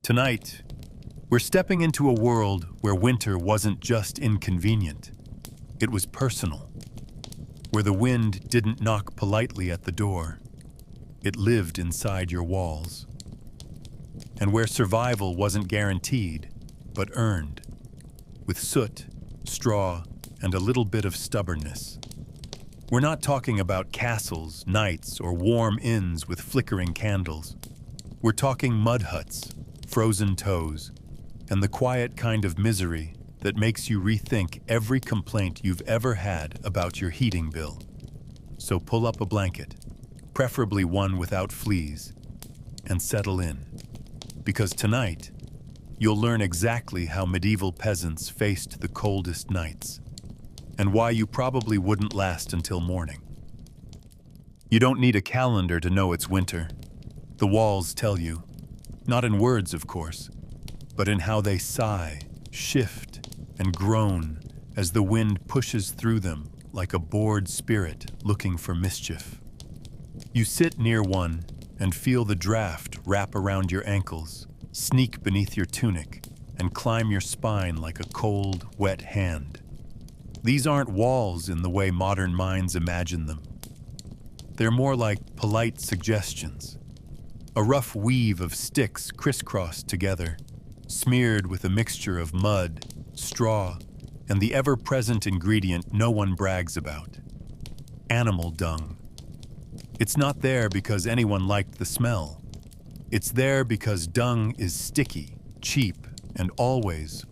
Tonight, we're stepping into a world where winter wasn't just inconvenient, it was personal. Where the wind didn't knock politely at the door, it lived inside your walls. And where survival wasn't guaranteed, but earned, with soot, straw, and a little bit of stubbornness. We're not talking about castles, knights, or warm inns with flickering candles. We're talking mud huts, frozen toes, and the quiet kind of misery that makes you rethink every complaint you've ever had about your heating bill. So pull up a blanket, preferably one without fleas, and settle in. Because tonight, you'll learn exactly how medieval peasants faced the coldest nights, and why you probably wouldn't last until morning. You don't need a calendar to know it's winter. The walls tell you, not in words, of course, but in how they sigh, shift, and groan as the wind pushes through them like a bored spirit looking for mischief. You sit near one and feel the draft wrap around your ankles, sneak beneath your tunic, and climb your spine like a cold, wet hand. These aren't walls in the way modern minds imagine them. They're more like polite suggestions, a rough weave of sticks crisscrossed together, smeared with a mixture of mud, straw, and the ever-present ingredient no one brags about: animal dung. It's not there because anyone liked the smell. It's there because dung is sticky, cheap, and always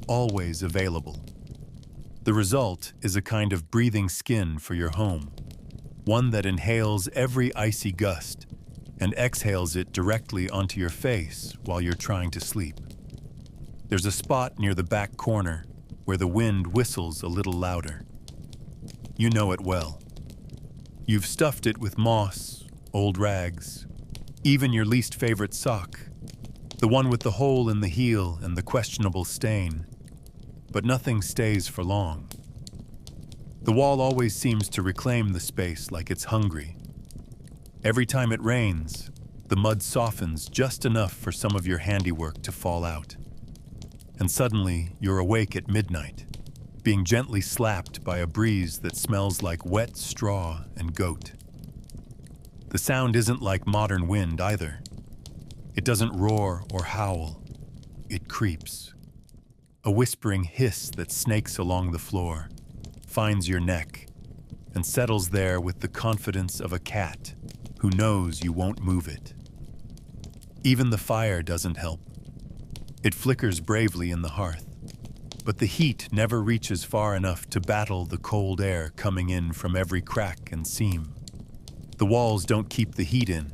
available. The result is a kind of breathing skin for your home, one that inhales every icy gust and exhales it directly onto your face while you're trying to sleep. There's a spot near the back corner where the wind whistles a little louder. You know it well. You've stuffed it with moss, old rags, even your least favorite sock, the one with the hole in the heel and the questionable stain. But nothing stays for long. The wall always seems to reclaim the space like it's hungry. Every time it rains, the mud softens just enough for some of your handiwork to fall out. And suddenly, you're awake at midnight, being gently slapped by a breeze that smells like wet straw and goat. The sound isn't like modern wind either. It doesn't roar or howl. It creeps. A whispering hiss that snakes along the floor, finds your neck, and settles there with the confidence of a cat who knows you won't move it. Even the fire doesn't help. It flickers bravely in the hearth, but the heat never reaches far enough to battle the cold air coming in from every crack and seam. The walls don't keep the heat in.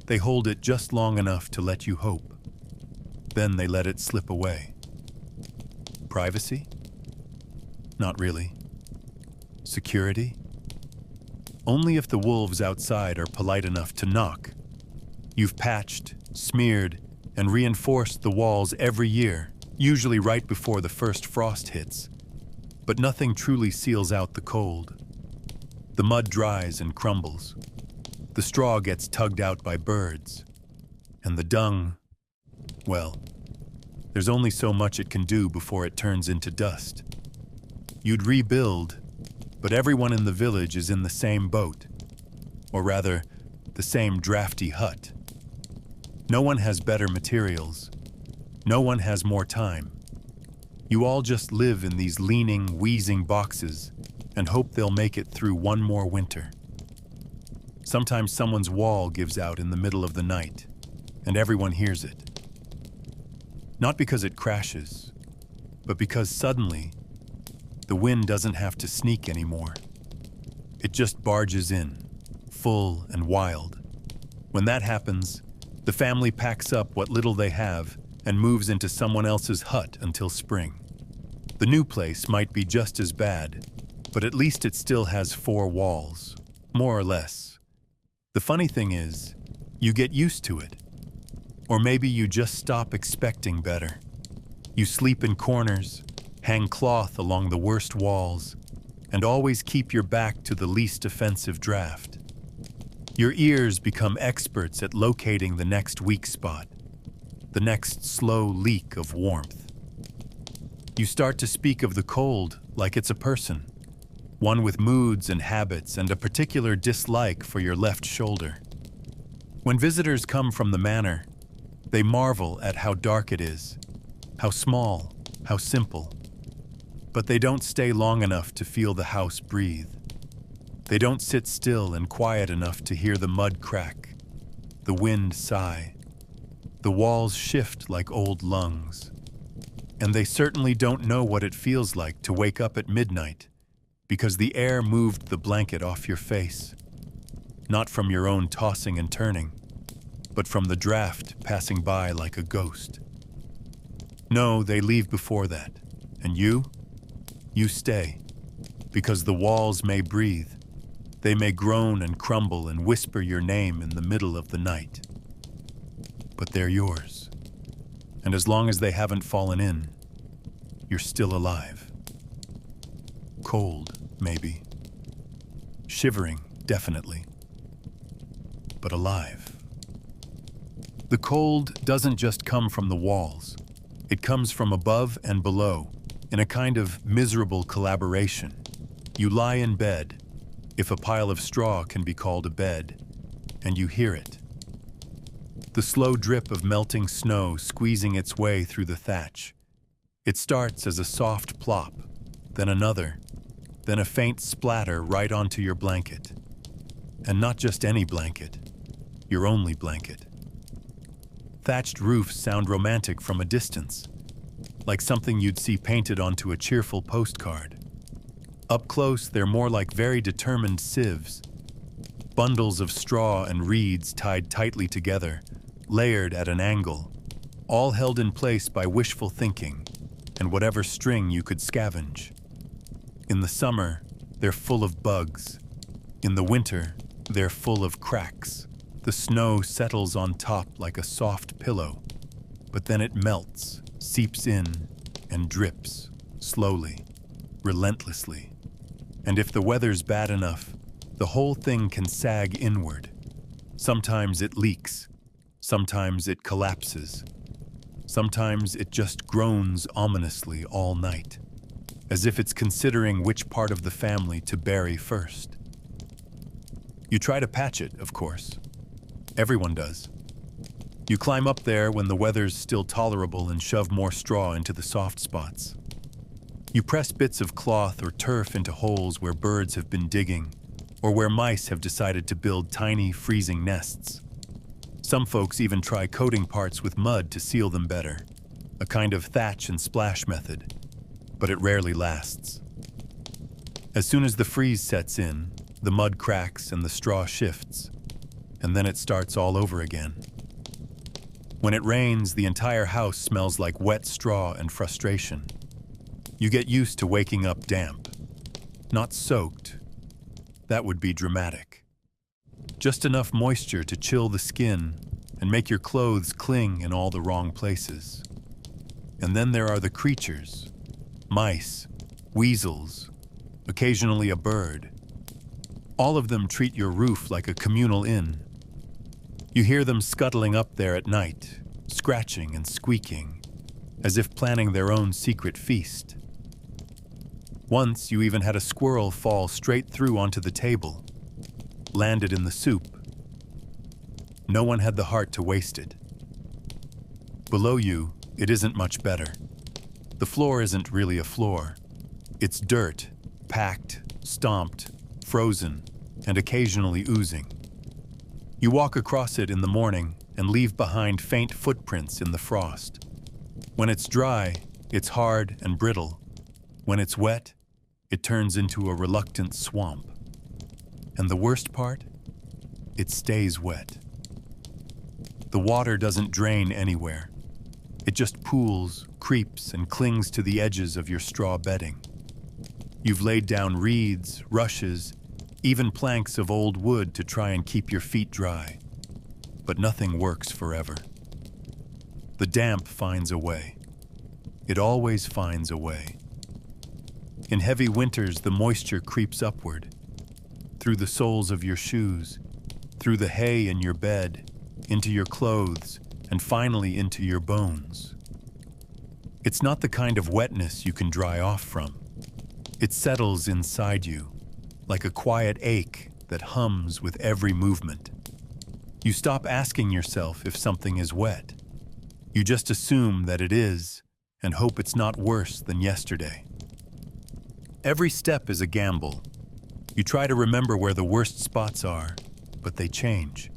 They hold it just long enough to let you hope. Then they let it slip away. Privacy? Not really. Security? Only if the wolves outside are polite enough to knock. You've patched, smeared, and reinforced the walls every year, usually right before the first frost hits. But nothing truly seals out the cold. The mud dries and crumbles. The straw gets tugged out by birds. And the dung, well, there's only so much it can do before it turns into dust. You'd rebuild, but everyone in the village is in the same boat. Or rather, the same drafty hut. No one has better materials. No one has more time. You all just live in these leaning, wheezing boxes and hope they'll make it through one more winter. Sometimes someone's wall gives out in the middle of the night, and everyone hears it. Not because it crashes, but because suddenly, the wind doesn't have to sneak anymore. It just barges in, full and wild. When that happens, the family packs up what little they have and moves into someone else's hut until spring. The new place might be just as bad, but at least it still has 4 walls, more or less. The funny thing is, you get used to it. Or maybe you just stop expecting better. You sleep in corners, hang cloth along the worst walls, and always keep your back to the least offensive draft. Your ears become experts at locating the next weak spot. the next slow leak of warmth. You start to speak of the cold like it's a person, one with moods and habits and a particular dislike for your left shoulder. When visitors come from the manor, they marvel at how dark it is, how small, how simple. But they don't stay long enough to feel the house breathe. They don't sit still and quiet enough to hear the mud crack, the wind sigh, the walls shift like old lungs. And they certainly don't know what it feels like to wake up at midnight because the air moved the blanket off your face, not from your own tossing and turning, but from the draft passing by like a ghost. No, they leave before that. And you stay, because the walls may breathe. They may groan and crumble and whisper your name in the middle of the night. But they're yours. And as long as they haven't fallen in, you're still alive. Cold, maybe. Shivering, definitely. But alive. The cold doesn't just come from the walls. It comes from above and below, in a kind of miserable collaboration. You lie in bed, if a pile of straw can be called a bed, and you hear it. The slow drip of melting snow squeezing its way through the thatch. It starts as a soft plop, then another, then a faint splatter right onto your blanket. And not just any blanket, your only blanket. Thatched roofs sound romantic from a distance, like something you'd see painted onto a cheerful postcard. Up close, they're more like very determined sieves, bundles of straw and reeds tied tightly together, layered at an angle, all held in place by wishful thinking and whatever string you could scavenge. In the summer, they're full of bugs. In the winter, they're full of cracks. The snow settles on top like a soft pillow, but then it melts, seeps in, and drips, slowly, relentlessly. And if the weather's bad enough, the whole thing can sag inward. Sometimes it leaks, sometimes it collapses, sometimes it just groans ominously all night, as if it's considering which part of the family to bury first. You try to patch it, of course. Everyone does. You climb up there when the weather's still tolerable and shove more straw into the soft spots. You press bits of cloth or turf into holes where birds have been digging, or where mice have decided to build tiny, freezing nests. Some folks even try coating parts with mud to seal them better, a kind of thatch and splash method, but it rarely lasts. As soon as the freeze sets in, the mud cracks and the straw shifts, and then it starts all over again. When it rains, the entire house smells like wet straw and frustration. You get used to waking up damp, not soaked. That would be dramatic. Just enough moisture to chill the skin and make your clothes cling in all the wrong places. And then there are the creatures, mice, weasels, occasionally a bird. All of them treat your roof like a communal inn. You hear them scuttling up there at night, scratching and squeaking, as if planning their own secret feast. Once you even had a squirrel fall straight through onto the table, landed in the soup. No one had the heart to waste it. Below you, it isn't much better. The floor isn't really a floor. It's dirt, packed, stomped, frozen, and occasionally oozing. You walk across it in the morning and leave behind faint footprints in the frost. When it's dry, it's hard and brittle. When it's wet, it turns into a reluctant swamp. And the worst part? It stays wet. The water doesn't drain anywhere. It just pools, creeps, and clings to the edges of your straw bedding. You've laid down reeds, rushes, even planks of old wood to try and keep your feet dry. But nothing works forever. The damp finds a way. It always finds a way. In heavy winters, the moisture creeps upward, through the soles of your shoes, through the hay in your bed, into your clothes, and finally into your bones. It's not the kind of wetness you can dry off from. It settles inside you, like a quiet ache that hums with every movement. You stop asking yourself if something is wet. You just assume that it is, and hope it's not worse than yesterday. Every step is a gamble. You try to remember where the worst spots are, but they change.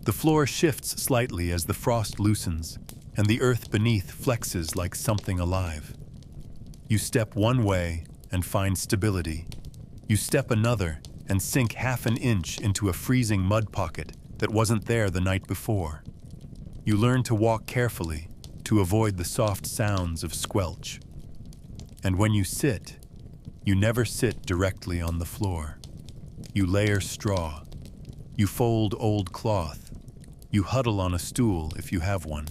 The floor shifts slightly as the frost loosens, and the earth beneath flexes like something alive. You step one way and find stability. You step another and sink half an inch into a freezing mud pocket that wasn't there the night before. You learn to walk carefully to avoid the soft sounds of squelch. And when you sit, you never sit directly on the floor. You layer straw. You fold old cloth. You huddle on a stool if you have one.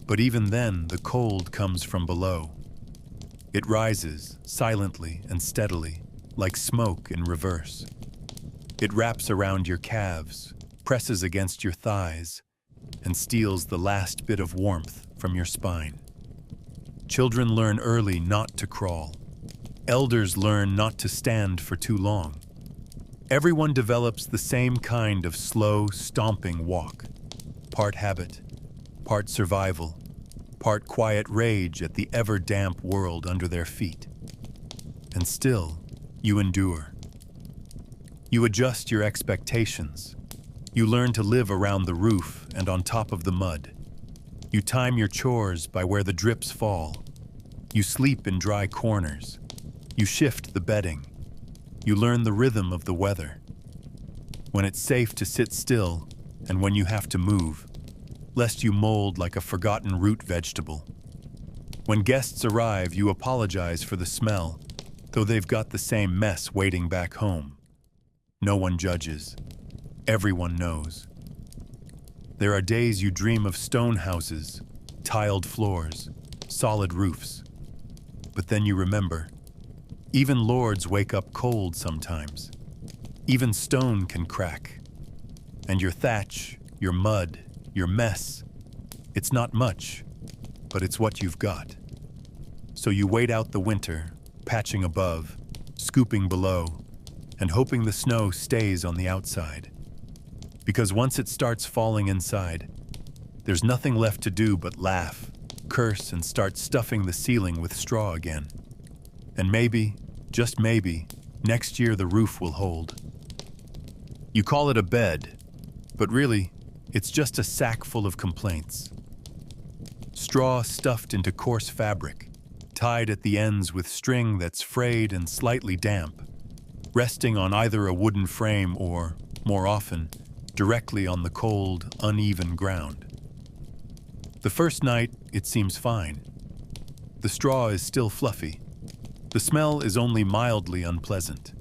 But even then, the cold comes from below. It rises silently and steadily, like smoke in reverse. It wraps around your calves, presses against your thighs, and steals the last bit of warmth from your spine. Children learn early not to crawl. Elders learn not to stand for too long. Everyone develops the same kind of slow, stomping walk. Part habit, part survival, part quiet rage at the ever-damp world under their feet. And still, you endure. You adjust your expectations. You learn to live around the roof and on top of the mud. You time your chores by where the drips fall. You sleep in dry corners. You shift the bedding. You learn the rhythm of the weather. When it's safe to sit still and when you have to move, lest you mold like a forgotten root vegetable. When guests arrive, you apologize for the smell, though they've got the same mess waiting back home. No one judges. Everyone knows. There are days you dream of stone houses, tiled floors, solid roofs. But then you remember, even lords wake up cold sometimes. Even stone can crack. And your thatch, your mud, your mess, it's not much, but it's what you've got. So you wait out the winter, patching above, scooping below, and hoping the snow stays on the outside. Because once it starts falling inside, there's nothing left to do but laugh, curse, and start stuffing the ceiling with straw again. And maybe, just maybe, next year the roof will hold. You call it a bed, but really, it's just a sack full of complaints. Straw stuffed into coarse fabric, tied at the ends with string that's frayed and slightly damp, resting on either a wooden frame or, more often, directly on the cold, uneven ground. The first night, it seems fine. The straw is still fluffy. The smell is only mildly unpleasant.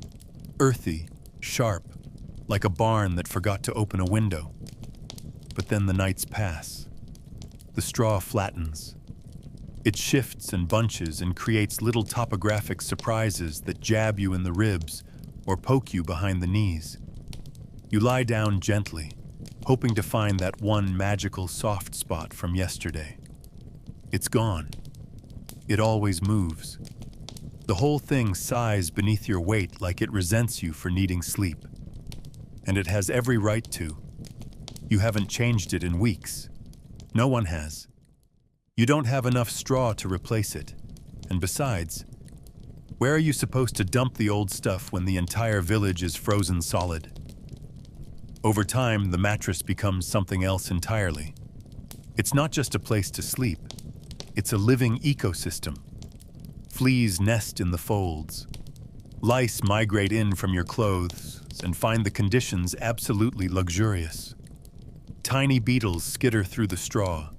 Earthy, sharp, like a barn that forgot to open a window. But then the nights pass. The straw flattens. It shifts and bunches and creates little topographic surprises that jab you in the ribs or poke you behind the knees. You lie down gently, hoping to find that one magical soft spot from yesterday. It's gone. It always moves. The whole thing sighs beneath your weight like it resents you for needing sleep. And it has every right to. You haven't changed it in weeks. No one has. You don't have enough straw to replace it. And besides, where are you supposed to dump the old stuff when the entire village is frozen solid? Over time, the mattress becomes something else entirely. It's not just a place to sleep. It's a living ecosystem. Fleas nest in the folds. Lice migrate in from your clothes and find the conditions absolutely luxurious. Tiny beetles skitter through the straw,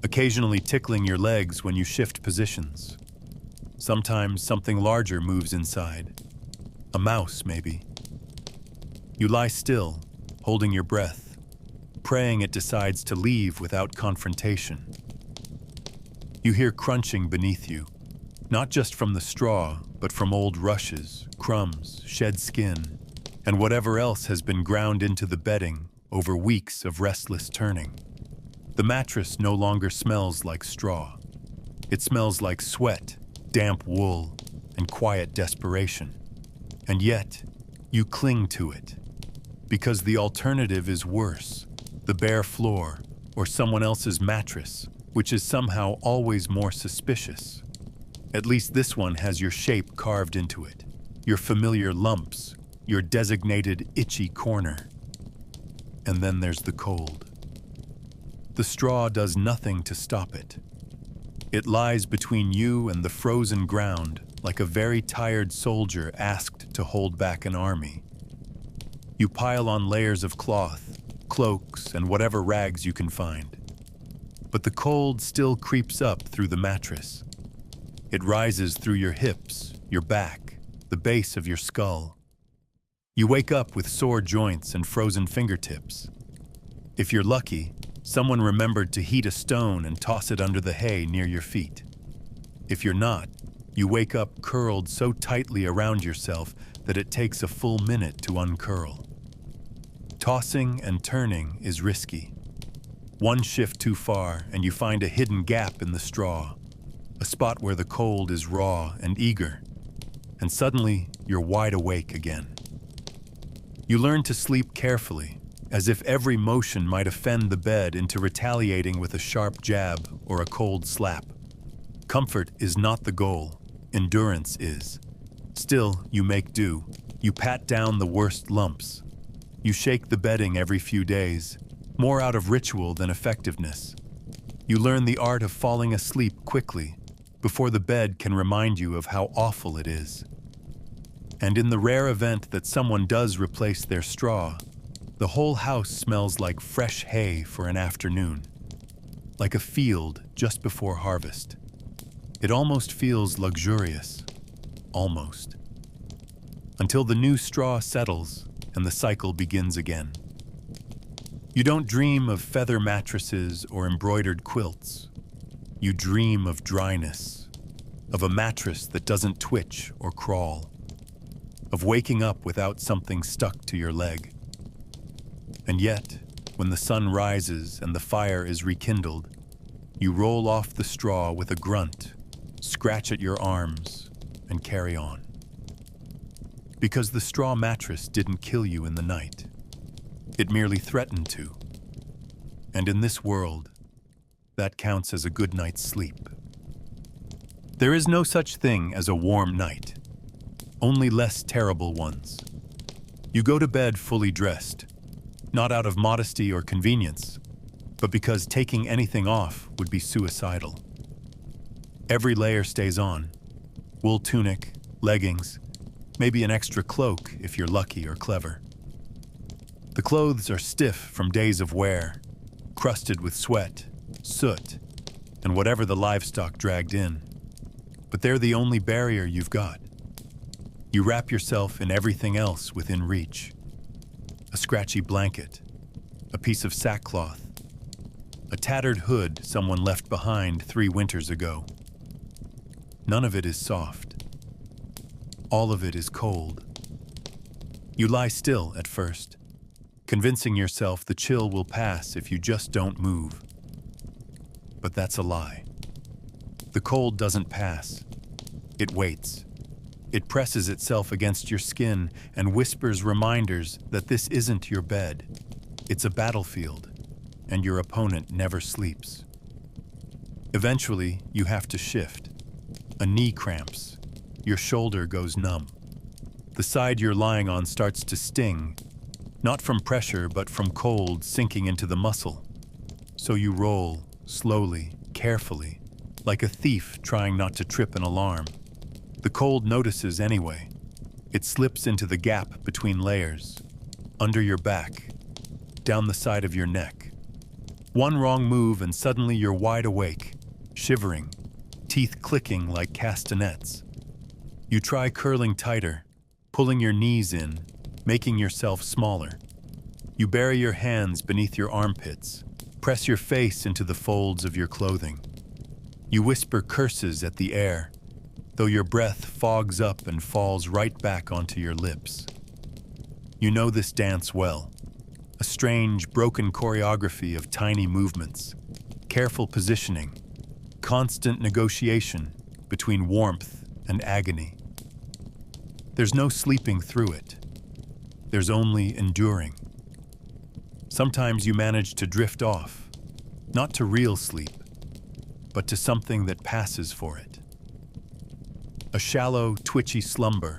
occasionally tickling your legs when you shift positions. Sometimes something larger moves inside. A mouse, maybe. You lie still, holding your breath, praying it decides to leave without confrontation. You hear crunching beneath you, not just from the straw, but from old rushes, crumbs, shed skin, and whatever else has been ground into the bedding over weeks of restless turning. The mattress no longer smells like straw. It smells like sweat, damp wool, and quiet desperation. And yet, you cling to it. Because the alternative is worse, the bare floor, or someone else's mattress, which is somehow always more suspicious. At least this one has your shape carved into it, your familiar lumps, your designated itchy corner. And then there's the cold. The straw does nothing to stop it. It lies between you and the frozen ground like a very tired soldier asked to hold back an army. You pile on layers of cloth, cloaks, and whatever rags you can find. But the cold still creeps up through the mattress. It rises through your hips, your back, the base of your skull. You wake up with sore joints and frozen fingertips. If you're lucky, someone remembered to heat a stone and toss it under the hay near your feet. If you're not, you wake up curled so tightly around yourself that it takes a full minute to uncurl. Tossing and turning is risky. One shift too far and you find a hidden gap in the straw, a spot where the cold is raw and eager, and suddenly you're wide awake again. You learn to sleep carefully, as if every motion might offend the bed into retaliating with a sharp jab or a cold slap. Comfort is not the goal, endurance is. Still, you make do. You pat down the worst lumps. You shake the bedding every few days, more out of ritual than effectiveness. You learn the art of falling asleep quickly, before the bed can remind you of how awful it is. And in the rare event that someone does replace their straw, the whole house smells like fresh hay for an afternoon, like a field just before harvest. It almost feels luxurious, almost. Until the new straw settles and the cycle begins again. You don't dream of feather mattresses or embroidered quilts. You dream of dryness, of a mattress that doesn't twitch or crawl, of waking up without something stuck to your leg. And yet, when the sun rises and the fire is rekindled, you roll off the straw with a grunt, scratch at your arms, and carry on. Because the straw mattress didn't kill you in the night. It merely threatened to. And in this world, that counts as a good night's sleep. There is no such thing as a warm night, only less terrible ones. You go to bed fully dressed, not out of modesty or convenience, but because taking anything off would be suicidal. Every layer stays on: wool tunic, leggings, maybe an extra cloak if you're lucky or clever. The clothes are stiff from days of wear, crusted with sweat, soot, and whatever the livestock dragged in. But they're the only barrier you've got. You wrap yourself in everything else within reach. A scratchy blanket, a piece of sackcloth, a tattered hood someone left behind 3 winters ago. None of it is soft. All of it is cold. You lie still at first, convincing yourself the chill will pass if you just don't move. But that's a lie. The cold doesn't pass. It waits. It presses itself against your skin and whispers reminders that this isn't your bed. It's a battlefield, and your opponent never sleeps. Eventually, you have to shift. A knee cramps. Your shoulder goes numb. The side you're lying on starts to sting, not from pressure but from cold sinking into the muscle. So you roll, slowly, carefully, like a thief trying not to trip an alarm. The cold notices anyway. It slips into the gap between layers, under your back, down the side of your neck. One wrong move and suddenly you're wide awake, shivering, teeth clicking like castanets. You try curling tighter, pulling your knees in, making yourself smaller. You bury your hands beneath your armpits, press your face into the folds of your clothing. You whisper curses at the air, though your breath fogs up and falls right back onto your lips. You know this dance well, a strange, broken choreography of tiny movements, careful positioning, constant negotiation between warmth and agony. There's no sleeping through it. There's only enduring. Sometimes you manage to drift off, not to real sleep, but to something that passes for it. A shallow, twitchy slumber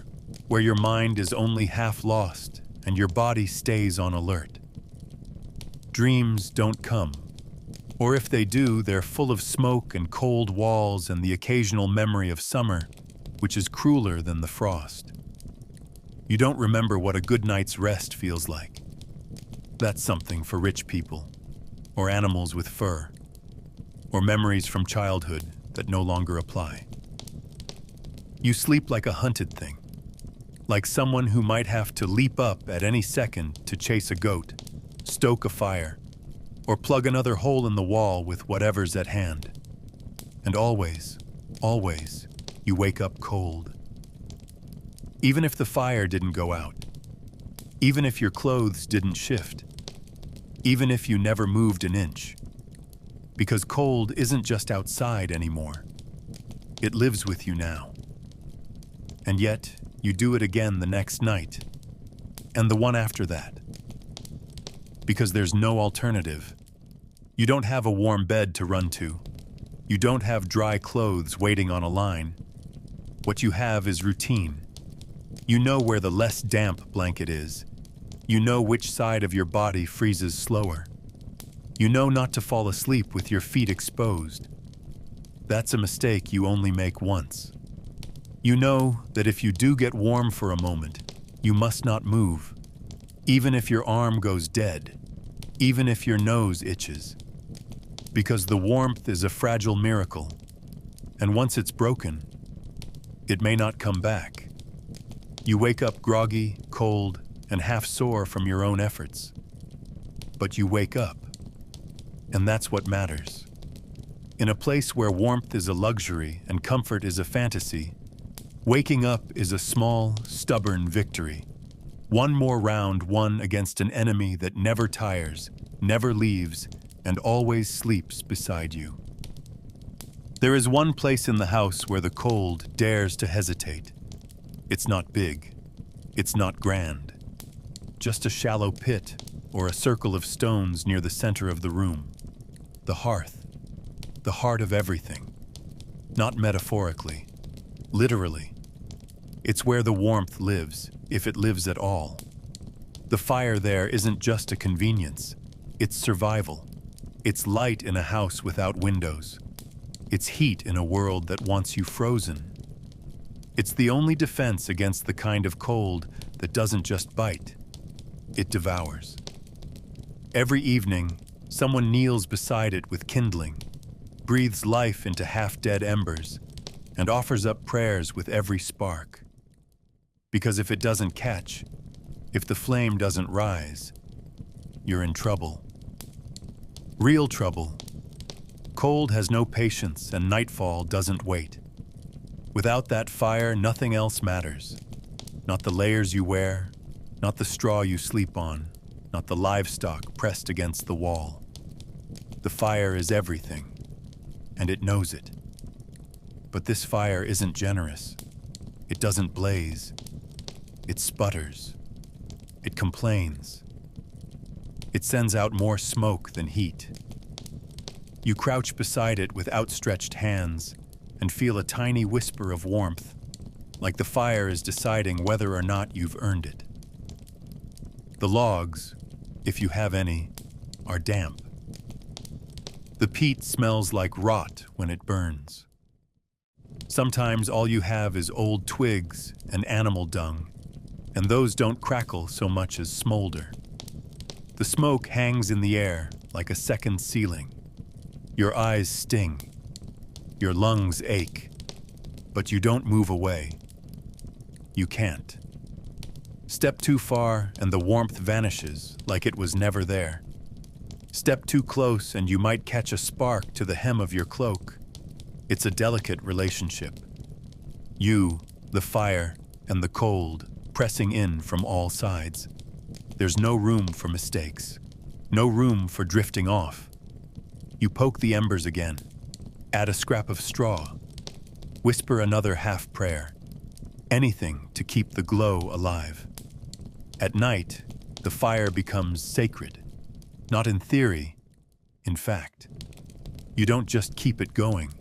where your mind is only half lost and your body stays on alert. Dreams don't come, or if they do, they're full of smoke and cold walls and the occasional memory of summer, which is crueler than the frost. You don't remember what a good night's rest feels like. That's something for rich people, or animals with fur, or memories from childhood that no longer apply. You sleep like a hunted thing, like someone who might have to leap up at any second to chase a goat, stoke a fire, or plug another hole in the wall with whatever's at hand. And always, always, you wake up cold. Even if the fire didn't go out, even if your clothes didn't shift, even if you never moved an inch. Because cold isn't just outside anymore. It lives with you now. And yet, you do it again the next night, and the one after that. Because there's no alternative. You don't have a warm bed to run to. You don't have dry clothes waiting on a line. What you have is routine. You know where the less damp blanket is. You know which side of your body freezes slower. You know not to fall asleep with your feet exposed. That's a mistake you only make once. You know that if you do get warm for a moment, you must not move, even if your arm goes dead, even if your nose itches. Because the warmth is a fragile miracle, and once it's broken, it may not come back. You wake up groggy, cold, and half sore from your own efforts. But you wake up, and that's what matters. In a place where warmth is a luxury and comfort is a fantasy, waking up is a small, stubborn victory. One more round won against an enemy that never tires, never leaves, and always sleeps beside you. There is one place in the house where the cold dares to hesitate. It's not big. It's not grand. Just a shallow pit or a circle of stones near the center of the room. The hearth. The heart of everything. Not metaphorically. Literally. It's where the warmth lives, if it lives at all. The fire there isn't just a convenience. It's survival. It's light in a house without windows. It's heat in a world that wants you frozen. It's the only defense against the kind of cold that doesn't just bite. It devours. Every evening, someone kneels beside it with kindling, breathes life into half-dead embers, and offers up prayers with every spark. Because if it doesn't catch, if the flame doesn't rise, you're in trouble. Real trouble. Cold has no patience and nightfall doesn't wait. Without that fire, nothing else matters. Not the layers you wear, not the straw you sleep on, not the livestock pressed against the wall. The fire is everything, and it knows it. But this fire isn't generous. It doesn't blaze. It sputters. It complains. It sends out more smoke than heat. You crouch beside it with outstretched hands and feel a tiny whisper of warmth, like the fire is deciding whether or not you've earned it. The logs, if you have any, are damp. The peat smells like rot when it burns. Sometimes all you have is old twigs and animal dung, and those don't crackle so much as smolder. The smoke hangs in the air like a second ceiling. Your eyes sting. Your lungs ache. But you don't move away. You can't. Step too far and the warmth vanishes like it was never there. Step too close and you might catch a spark to the hem of your cloak. It's a delicate relationship. You, the fire, and the cold, pressing in from all sides. There's no room for mistakes. No room for drifting off. You poke the embers again, add a scrap of straw, whisper another half prayer, anything to keep the glow alive. At night, the fire becomes sacred, not in theory, in fact. You don't just keep it going,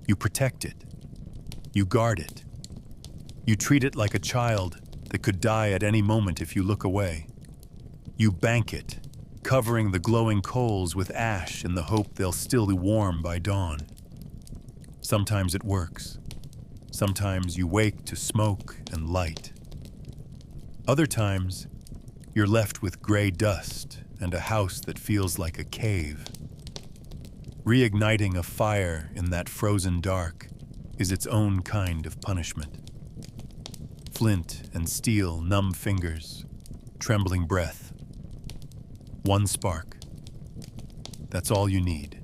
you protect it, you guard it. You treat it like a child that could die at any moment if you look away. You bank it, covering the glowing coals with ash in the hope they'll still be warm by dawn. Sometimes it works. Sometimes you wake to smoke and light. Other times, you're left with gray dust and a house that feels like a cave. Reigniting a fire in that frozen dark is its own kind of punishment. Flint and steel numb fingers, trembling breath. One spark. That's all you need.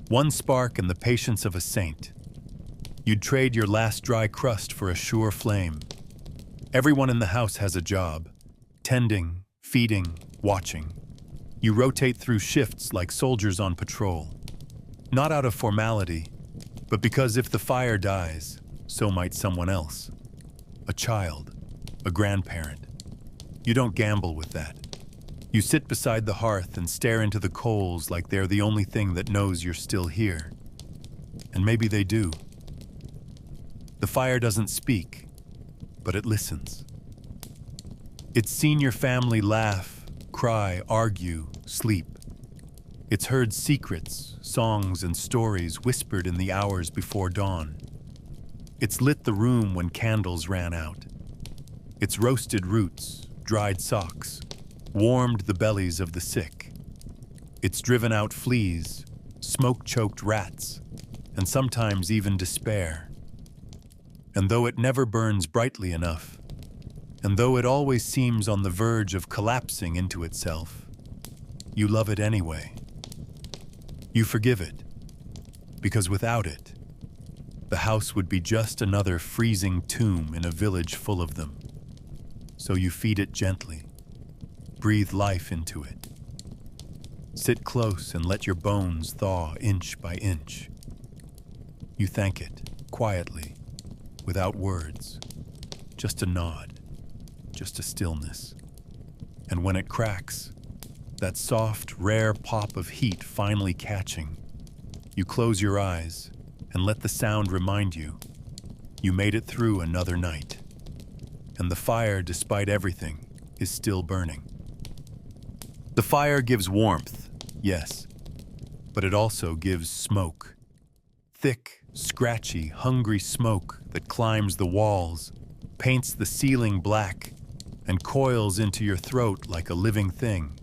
One spark and the patience of a saint. You'd trade your last dry crust for a sure flame. Everyone in the house has a job. Tending, feeding, watching. You rotate through shifts like soldiers on patrol. Not out of formality, but because if the fire dies, so might someone else. A child, a grandparent. You don't gamble with that. You sit beside the hearth and stare into the coals like they're the only thing that knows you're still here. And maybe they do. The fire doesn't speak, but it listens. It's seen your family laugh, cry, argue, sleep. It's heard secrets, songs, and stories whispered in the hours before dawn. It's lit the room when candles ran out. It's roasted roots, dried socks, warmed the bellies of the sick. It's driven out fleas, smoke-choked rats, and sometimes even despair. And though it never burns brightly enough, and though it always seems on the verge of collapsing into itself, you love it anyway. You forgive it, because without it, the house would be just another freezing tomb in a village full of them. So you feed it gently, breathe life into it. Sit close and let your bones thaw inch by inch. You thank it, quietly, without words, just a nod, just a stillness. And when it cracks, that soft, rare pop of heat finally catching, you close your eyes and let the sound remind you made it through another night. And the fire, despite everything, is still burning. The fire gives warmth, yes, but it also gives smoke. Thick, scratchy, hungry smoke that climbs the walls, paints the ceiling black, and coils into your throat like a living thing.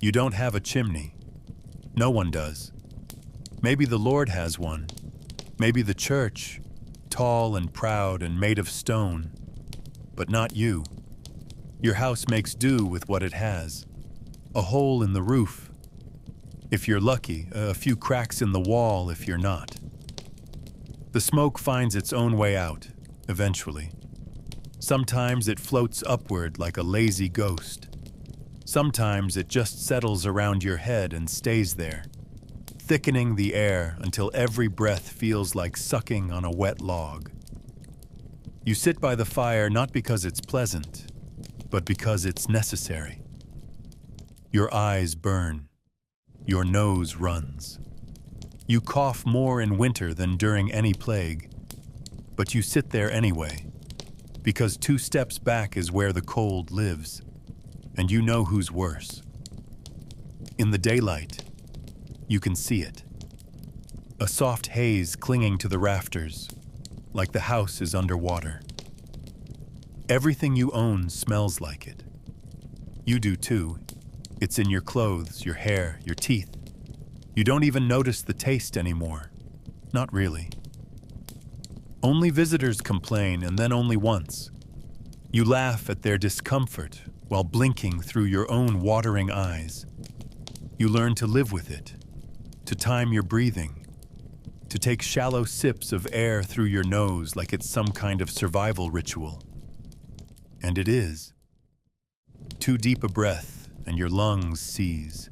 You don't have a chimney. No one does. Maybe the Lord has one. Maybe the church, tall and proud and made of stone. But not you. Your house makes do with what it has. A hole in the roof, if you're lucky, a few cracks in the wall if you're not. The smoke finds its own way out, eventually. Sometimes it floats upward like a lazy ghost. Sometimes it just settles around your head and stays there, thickening the air until every breath feels like sucking on a wet log. You sit by the fire not because it's pleasant, but because it's necessary. Your eyes burn. Your nose runs. You cough more in winter than during any plague, but you sit there anyway, because 2 steps back is where the cold lives, and you know who's worse. In the daylight, you can see it. A soft haze clinging to the rafters, like the house is underwater. Everything you own smells like it. You do too. It's in your clothes, your hair, your teeth. You don't even notice the taste anymore. Not really. Only visitors complain, and then only once. You laugh at their discomfort while blinking through your own watering eyes. You learn to live with it, to time your breathing, to take shallow sips of air through your nose like it's some kind of survival ritual. And it is. Too deep a breath, and your lungs seize.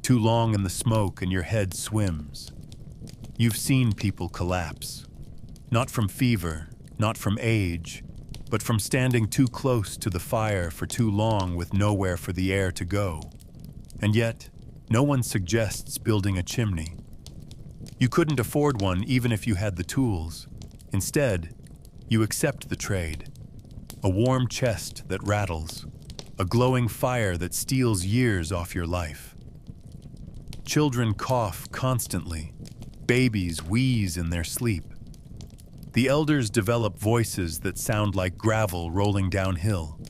Too long in the smoke and your head swims. You've seen people collapse. Not from fever, not from age, but from standing too close to the fire for too long with nowhere for the air to go. And yet, no one suggests building a chimney. You couldn't afford one even if you had the tools. Instead, you accept the trade. A warm chest that rattles. A glowing fire that steals years off your life. Children cough constantly. Babies wheeze in their sleep. The elders develop voices that sound like gravel rolling downhill,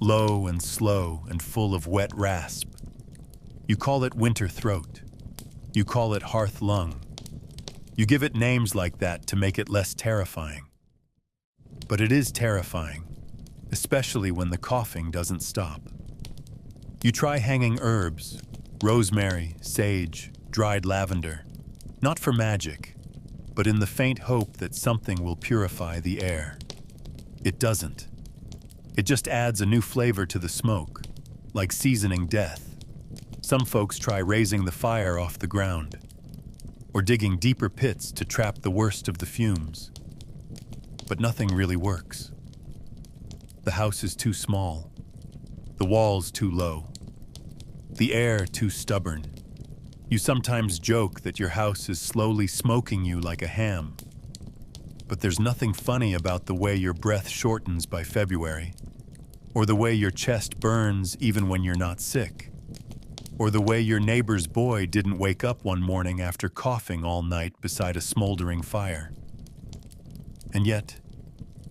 low and slow and full of wet rasp. You call it winter throat. You call it hearth lung. You give it names like that to make it less terrifying. But it is terrifying, especially when the coughing doesn't stop. You try hanging herbs, rosemary, sage, dried lavender, not for magic, but in the faint hope that something will purify the air. It doesn't. It just adds a new flavor to the smoke, like seasoning death. Some folks try raising the fire off the ground, or digging deeper pits to trap the worst of the fumes. But nothing really works. The house is too small, the walls too low, the air too stubborn. You sometimes joke that your house is slowly smoking you like a ham. But there's nothing funny about the way your breath shortens by February, or the way your chest burns even when you're not sick, or the way your neighbor's boy didn't wake up one morning after coughing all night beside a smoldering fire. And yet,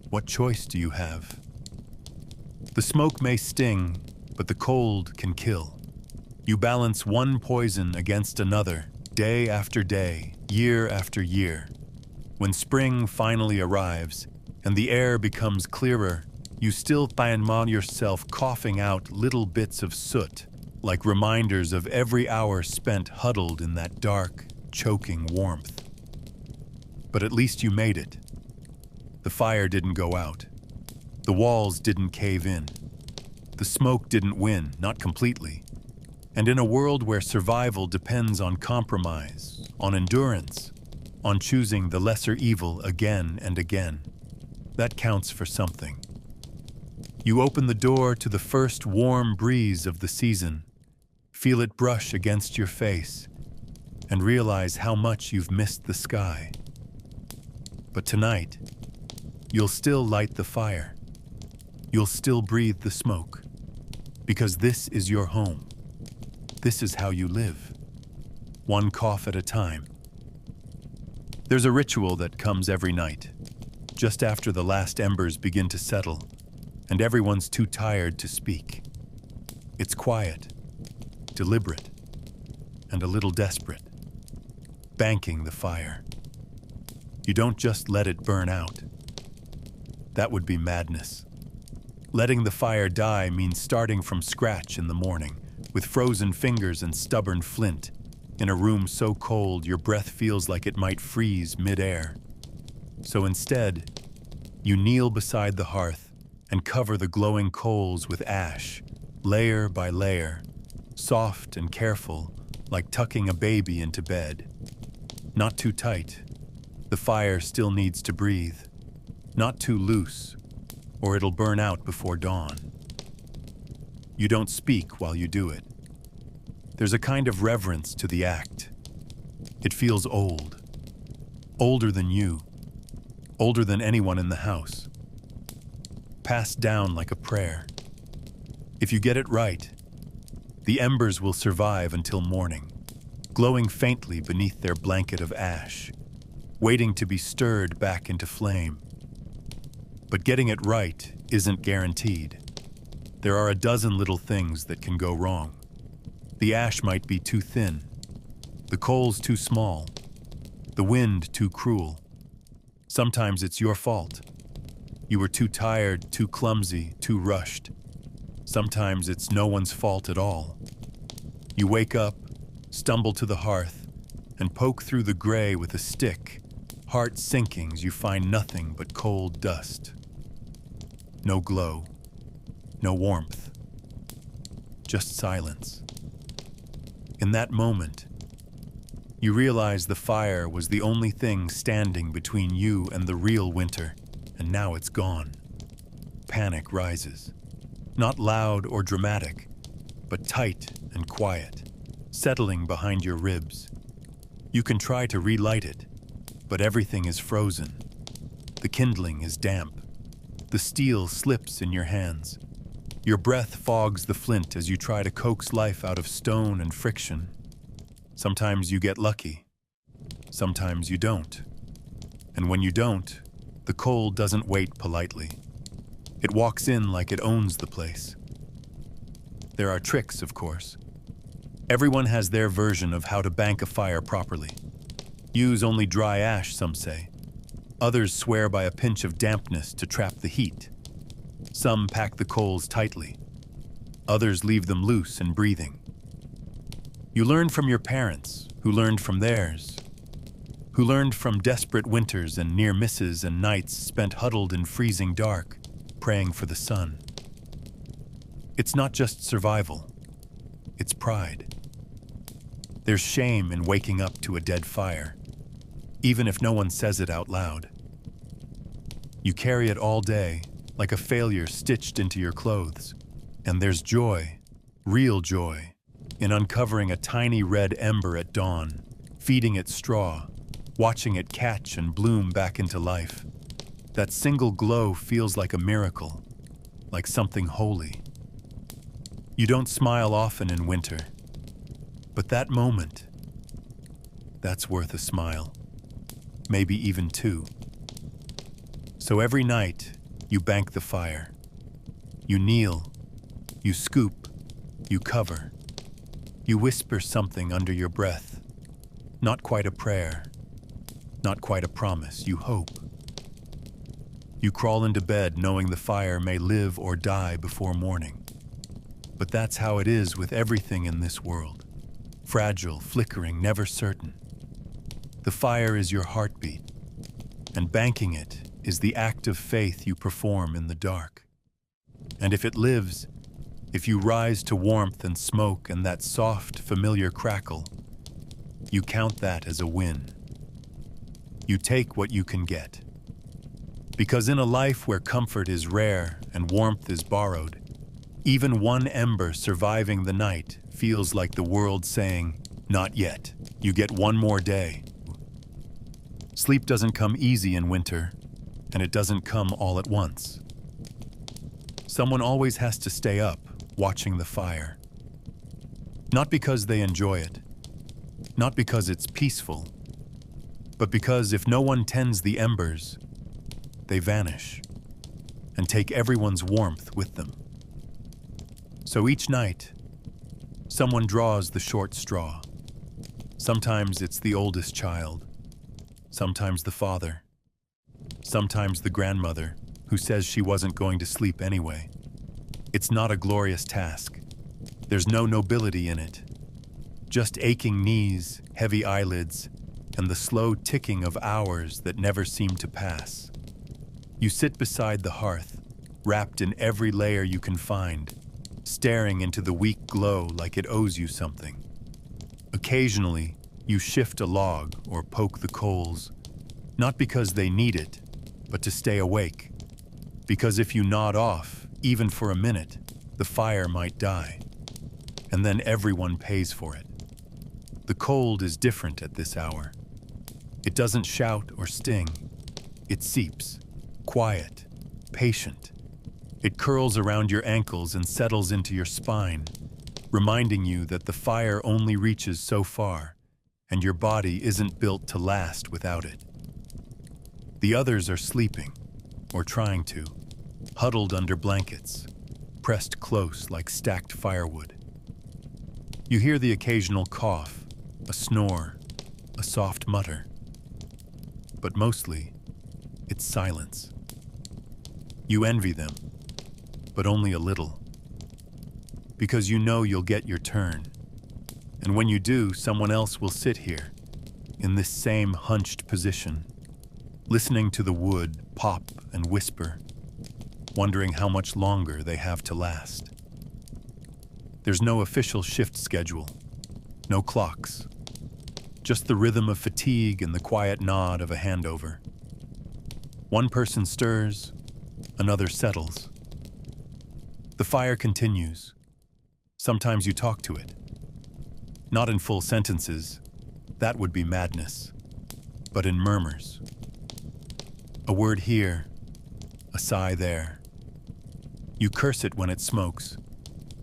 what choice do you have? The smoke may sting, but the cold can kill. You balance one poison against another, day after day, year after year. When spring finally arrives and the air becomes clearer, you still find yourself coughing out little bits of soot, like reminders of every hour spent huddled in that dark, choking warmth. But at least you made it. The fire didn't go out. The walls didn't cave in. The smoke didn't win, not completely. And in a world where survival depends on compromise, on endurance, on choosing the lesser evil again and again, that counts for something. You open the door to the first warm breeze of the season, feel it brush against your face, and realize how much you've missed the sky. But tonight, you'll still light the fire. You'll still breathe the smoke, because this is your home. This is how you live, one cough at a time. There's a ritual that comes every night, just after the last embers begin to settle, and everyone's too tired to speak. It's quiet, deliberate, and a little desperate, banking the fire. You don't just let it burn out. That would be madness. Letting the fire die means starting from scratch in the morning, with frozen fingers and stubborn flint, in a room so cold your breath feels like it might freeze mid-air. So instead, you kneel beside the hearth and cover the glowing coals with ash, layer by layer, soft and careful, like tucking a baby into bed. Not too tight. The fire still needs to breathe. Not too loose, or it'll burn out before dawn. You don't speak while you do it. There's a kind of reverence to the act. It feels old. Older than you. Older than anyone in the house. Passed down like a prayer. If you get it right, the embers will survive until morning, glowing faintly beneath their blanket of ash, waiting to be stirred back into flame. But getting it right isn't guaranteed. There are a dozen little things that can go wrong. The ash might be too thin, the coals too small, the wind too cruel. Sometimes it's your fault. You were too tired, too clumsy, too rushed. Sometimes it's no one's fault at all. You wake up, stumble to the hearth, and poke through the gray with a stick. Heart sinking as you find nothing but cold dust. No glow, no warmth, just silence. In that moment, you realize the fire was the only thing standing between you and the real winter, and now it's gone. Panic rises. Not loud or dramatic, but tight and quiet, settling behind your ribs. You can try to relight it, but everything is frozen. The kindling is damp. The steel slips in your hands. Your breath fogs the flint as you try to coax life out of stone and friction. Sometimes you get lucky. Sometimes you don't. And when you don't, the cold doesn't wait politely. It walks in like it owns the place. There are tricks, of course. Everyone has their version of how to bank a fire properly. Use only dry ash, some say. Others swear by a pinch of dampness to trap the heat. Some pack the coals tightly. Others leave them loose and breathing. You learn from your parents, who learned from theirs, who learned from desperate winters and near misses and nights spent huddled in freezing dark, praying for the sun. It's not just survival, it's pride. There's shame in waking up to a dead fire, even if no one says it out loud. You carry it all day, like a failure stitched into your clothes. And there's joy, real joy, in uncovering a tiny red ember at dawn, feeding it straw, watching it catch and bloom back into life. That single glow feels like a miracle, like something holy. You don't smile often in winter, but that moment, that's worth a smile, maybe even two. So every night, you bank the fire. You kneel, you scoop, you cover. You whisper something under your breath. Not quite a prayer, not quite a promise, you hope. You crawl into bed knowing the fire may live or die before morning. But that's how it is with everything in this world. Fragile, flickering, never certain. The fire is your heartbeat, and banking it is the act of faith you perform in the dark. And if it lives, if you rise to warmth and smoke and that soft, familiar crackle, you count that as a win. You take what you can get. Because in a life where comfort is rare and warmth is borrowed, even one ember surviving the night feels like the world saying, "Not yet. You get one more day." Sleep doesn't come easy in winter, and it doesn't come all at once. Someone always has to stay up, watching the fire. Not because they enjoy it, not because it's peaceful, but because if no one tends the embers, they vanish and take everyone's warmth with them. So each night, someone draws the short straw. Sometimes it's the oldest child, sometimes the father, sometimes the grandmother who says she wasn't going to sleep anyway. It's not a glorious task. There's no nobility in it. Just aching knees, heavy eyelids, and the slow ticking of hours that never seem to pass. You sit beside the hearth, wrapped in every layer you can find, staring into the weak glow like it owes you something. Occasionally, you shift a log or poke the coals, not because they need it, but to stay awake. Because if you nod off, even for a minute, the fire might die. And then everyone pays for it. The cold is different at this hour. It doesn't shout or sting. It seeps, quiet, patient. It curls around your ankles and settles into your spine, reminding you that the fire only reaches so far, and your body isn't built to last without it. The others are sleeping, or trying to, huddled under blankets, pressed close like stacked firewood. You hear the occasional cough, a snore, a soft mutter. But mostly, it's silence. You envy them, but only a little. Because you know you'll get your turn. And when you do, someone else will sit here, in this same hunched position, listening to the wood pop and whisper, wondering how much longer they have to last. There's no official shift schedule, No clocks. Just the rhythm of fatigue and the quiet nod of a handover. One person stirs, another settles. The fire continues. Sometimes you talk to it. Not in full sentences, that would be madness, but in murmurs. A word here, a sigh there. You curse it when it smokes,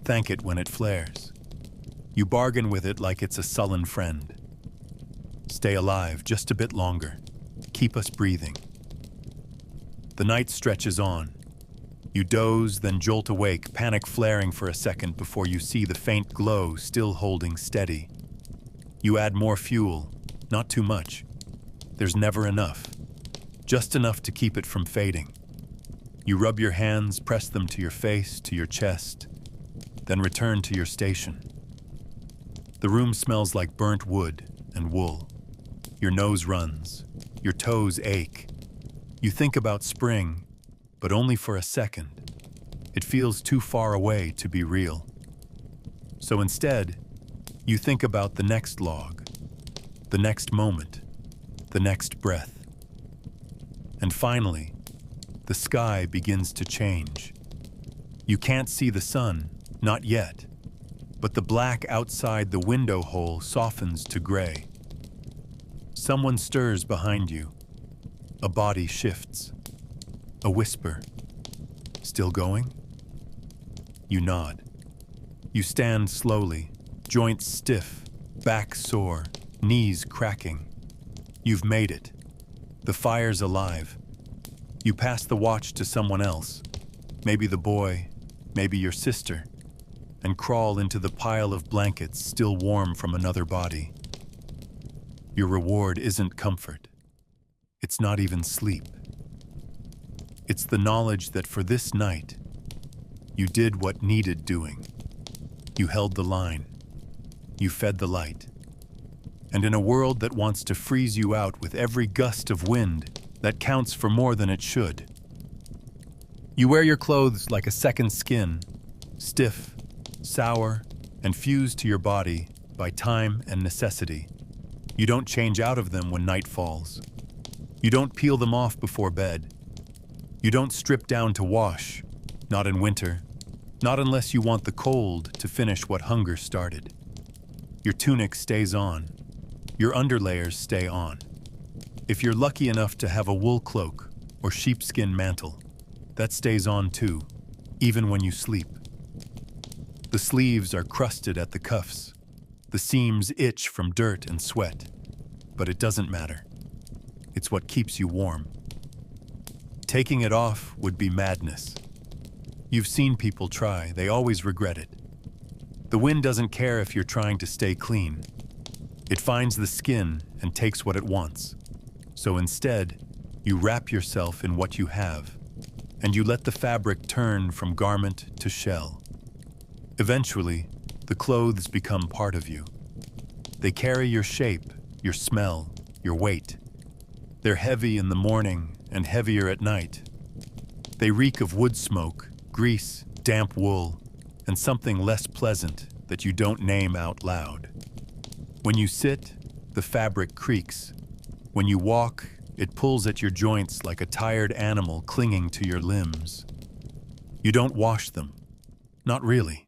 thank it when it flares. You bargain with it like it's a sullen friend. Stay alive just a bit longer. Keep us breathing. The night stretches on. You doze, then jolt awake, panic flaring for a second before you see the faint glow still holding steady. You add more fuel, not too much. There's never enough. Just enough to keep it from fading. You rub your hands, press them to your face, to your chest, then return to your station. The room smells like burnt wood and wool. Your nose runs. Your toes ache. You think about spring, but only for a second. It feels too far away to be real. So instead, you think about the next log, the next moment, the next breath. And finally, the sky begins to change. You can't see the sun, not yet, but the black outside the window hole softens to gray. Someone stirs behind you. A body shifts. A whisper. Still going? You nod. You stand slowly, joints stiff, back sore, knees cracking. You've made it. The fire's alive. You pass the watch to someone else, maybe the boy, maybe your sister, and crawl into the pile of blankets still warm from another body. Your reward isn't comfort. It's not even sleep. It's the knowledge that for this night, you did what needed doing. You held the line. You fed the light. And in a world that wants to freeze you out with every gust of wind, that counts for more than it should. You wear your clothes like a second skin, stiff, sour, and fused to your body by time and necessity. You don't change out of them when night falls. You don't peel them off before bed. You don't strip down to wash, not in winter, not unless you want the cold to finish what hunger started. Your tunic stays on. Your underlayers stay on. If you're lucky enough to have a wool cloak or sheepskin mantle, that stays on too, even when you sleep. The sleeves are crusted at the cuffs. The seams itch from dirt and sweat. But it doesn't matter. It's what keeps you warm. Taking it off would be madness. You've seen people try, they always regret it. The wind doesn't care if you're trying to stay clean. It finds the skin and takes what it wants. So instead, you wrap yourself in what you have, and you let the fabric turn from garment to shell. Eventually, the clothes become part of you. They carry your shape, your smell, your weight. They're heavy in the morning and heavier at night. They reek of wood smoke, grease, damp wool, and something less pleasant that you don't name out loud. When you sit, the fabric creaks. When you walk, it pulls at your joints like a tired animal clinging to your limbs. You don't wash them. Not really.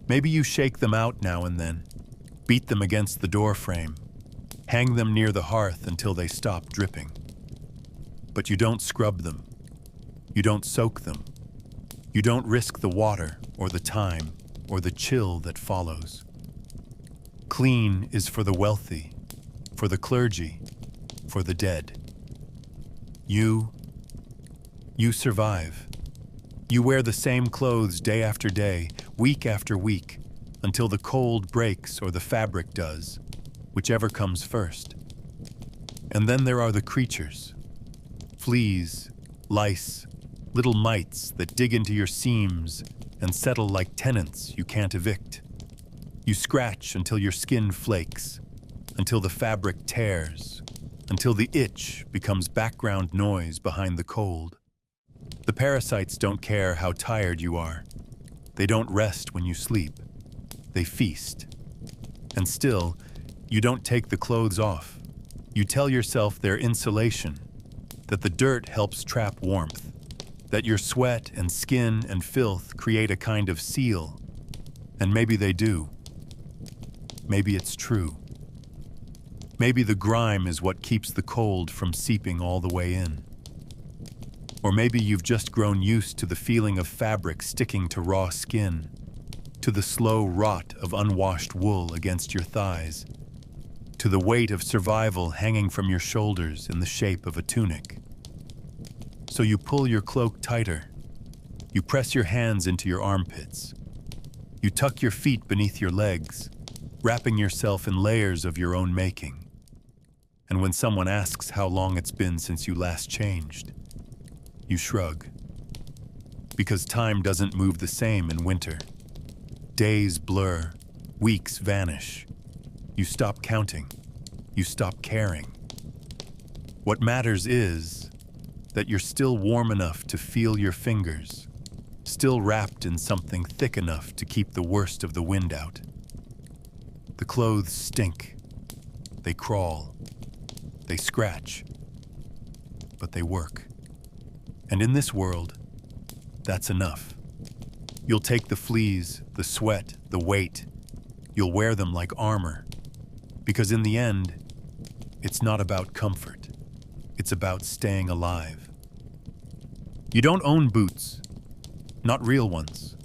Maybe you shake them out now and then, beat them against the door frame, hang them near the hearth until they stop dripping. But you don't scrub them. You don't soak them. You don't risk the water or the time or the chill that follows. Clean is for the wealthy, for the clergy, for the dead. You survive. You wear the same clothes day after day, week after week, until the cold breaks or the fabric does, whichever comes first. And then there are the creatures. Fleas, lice, little mites that dig into your seams and settle like tenants you can't evict. You scratch until your skin flakes, until the fabric tears, until the itch becomes background noise behind the cold. The parasites don't care how tired you are. They don't rest when you sleep. They feast. And still, you don't take the clothes off. You tell yourself they're insulation, that the dirt helps trap warmth, that your sweat and skin and filth create a kind of seal. And maybe they do. Maybe it's true. Maybe the grime is what keeps the cold from seeping all the way in. Or maybe you've just grown used to the feeling of fabric sticking to raw skin, to the slow rot of unwashed wool against your thighs, to the weight of survival hanging from your shoulders in the shape of a tunic. So you pull your cloak tighter. You press your hands into your armpits. You tuck your feet beneath your legs, wrapping yourself in layers of your own making. And when someone asks how long it's been since you last changed, you shrug. Because time doesn't move the same in winter. Days blur, weeks vanish. You stop counting. You stop caring. What matters is that you're still warm enough to feel your fingers, still wrapped in something thick enough to keep the worst of the wind out. The clothes stink. They crawl. They scratch. But they work. And in this world, that's enough. You'll take the fleas, the sweat, the weight. You'll wear them like armor. Because in the end, it's not about comfort. It's about staying alive. You don't own boots. Not real ones.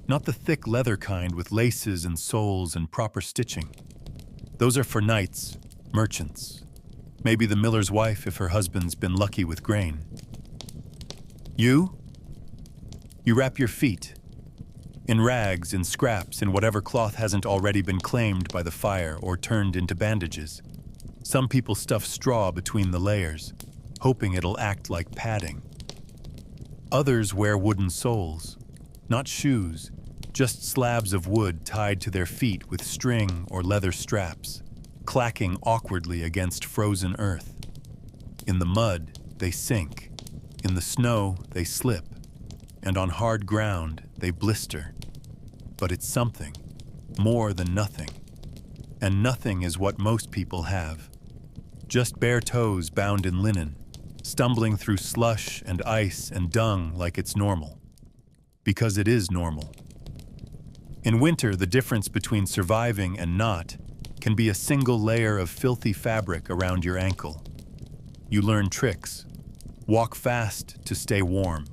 Not the thick leather kind with laces and soles and proper stitching. Those are for knights, merchants. Maybe the miller's wife if her husband's been lucky with grain. You wrap your feet. In rags, in scraps, in whatever cloth hasn't already been claimed by the fire or turned into bandages. Some people stuff straw between the layers, hoping it'll act like padding. Others wear wooden soles, not shoes, just slabs of wood tied to their feet with string or leather straps, clacking awkwardly against frozen earth. In the mud, they sink. In the snow, they slip. And on hard ground, they blister. But it's something, more than nothing. And nothing is what most people have. Just bare toes bound in linen, stumbling through slush and ice and dung like it's normal. Because it is normal. In winter, the difference between surviving and not can be a single layer of filthy fabric around your ankle. You learn tricks. Walk fast to stay warm.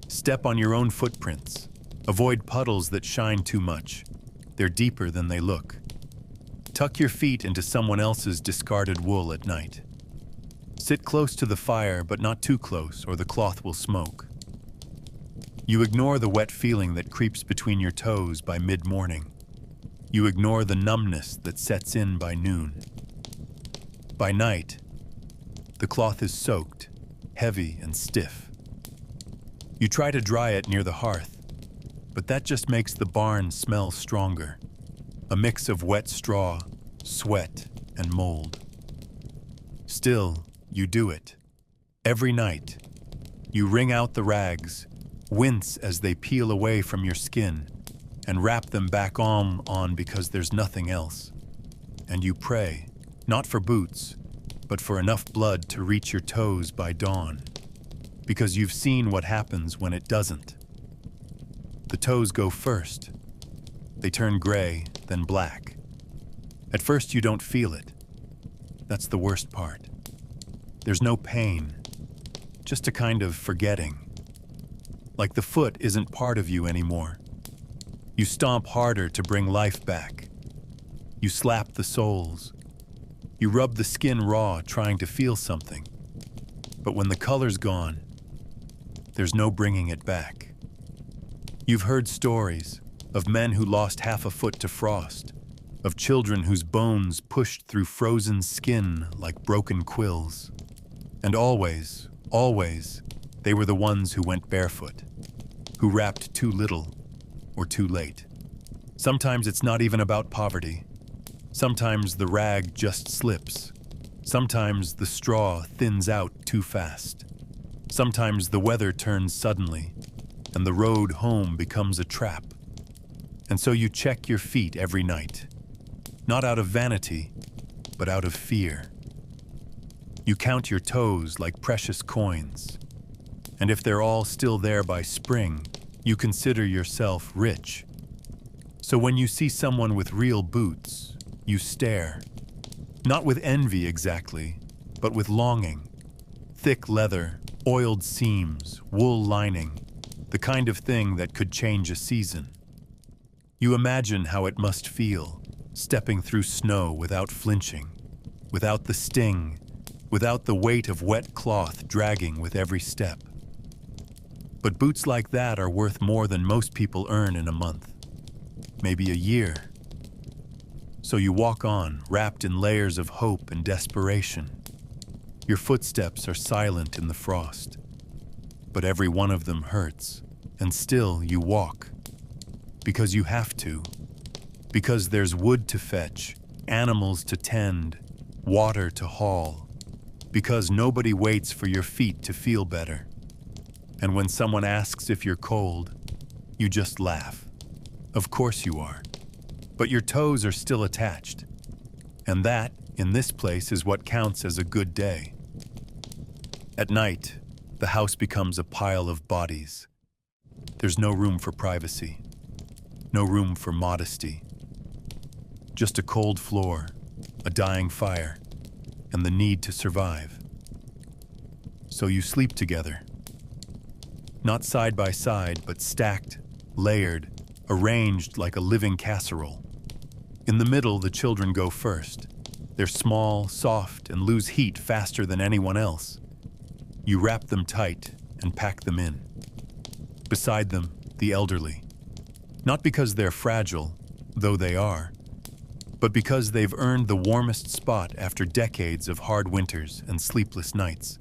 Step on your own footprints. Avoid puddles that shine too much. They're deeper than they look. Tuck your feet into someone else's discarded wool at night. Sit close to the fire, but not too close, or the cloth will smoke. You ignore the wet feeling that creeps between your toes by mid-morning. You ignore the numbness that sets in by noon. By night, the cloth is soaked, heavy and stiff. You try to dry it near the hearth, but that just makes the barn smell stronger. A mix of wet straw, sweat, and mold. Still, you do it. Every night, you wring out the rags, wince as they peel away from your skin, and wrap them back on because there's nothing else. And you pray, not for boots, but for enough blood to reach your toes by dawn. Because you've seen what happens when it doesn't. The toes go first. They turn gray, then black. At first you don't feel it. That's the worst part. There's no pain, just a kind of forgetting. Like the foot isn't part of you anymore. You stomp harder to bring life back. You slap the soles. You rub the skin raw, trying to feel something. But when the color's gone, there's no bringing it back. You've heard stories of men who lost half a foot to frost, of children whose bones pushed through frozen skin like broken quills. And always, they were the ones who went barefoot, who wrapped too little or too late. Sometimes it's not even about poverty. Sometimes the rag just slips. Sometimes the straw thins out too fast. Sometimes the weather turns suddenly, and the road home becomes a trap. And so you check your feet every night. not out of vanity, but out of fear. You count your toes like precious coins, and if they're all still there by spring, you consider yourself rich. So when you see someone with real boots, you stare. Not with envy exactly, but with longing. Thick leather, oiled seams, wool lining, the kind of thing that could change a season. You imagine how it must feel, stepping through snow without flinching, without the sting, without the weight of wet cloth dragging with every step. But boots like that are worth more than most people earn in a month, maybe a year. So you walk on, wrapped in layers of hope and desperation. Your footsteps are silent in the frost, but every one of them hurts, and still you walk. Because you have to. Because there's wood to fetch, animals to tend, water to haul. Because nobody waits for your feet to feel better. And when someone asks if you're cold, you just laugh. Of course you are. But your toes are still attached. And that, in this place, is what counts as a good day. At night, the house becomes a pile of bodies. There's no room for privacy. No room for modesty. Just a cold floor, a dying fire, and the need to survive. So you sleep together. Not side by side, but stacked, layered, arranged like a living casserole. In the middle, the children go first. They're small, soft, and lose heat faster than anyone else. You wrap them tight and pack them in. Beside them, the elderly. Not because they're fragile, though they are, but because they've earned the warmest spot after decades of hard winters and sleepless nights.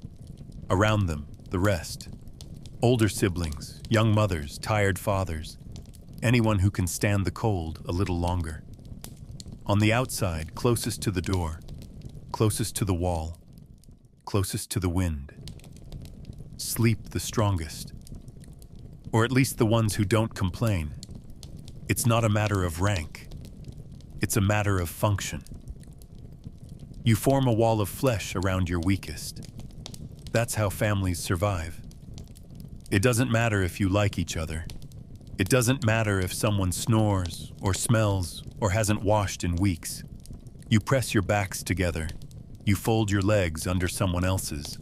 Around them, the rest. Older siblings, young mothers, tired fathers, anyone who can stand the cold a little longer. On the outside, closest to the door, closest to the wall, closest to the wind. Sleep the strongest. Or at least the ones who don't complain. It's not a matter of rank. It's a matter of function. You form a wall of flesh around your weakest. That's how families survive. It doesn't matter if you like each other. It doesn't matter if someone snores or smells or hasn't washed in weeks. You press your backs together. You fold your legs under someone else's.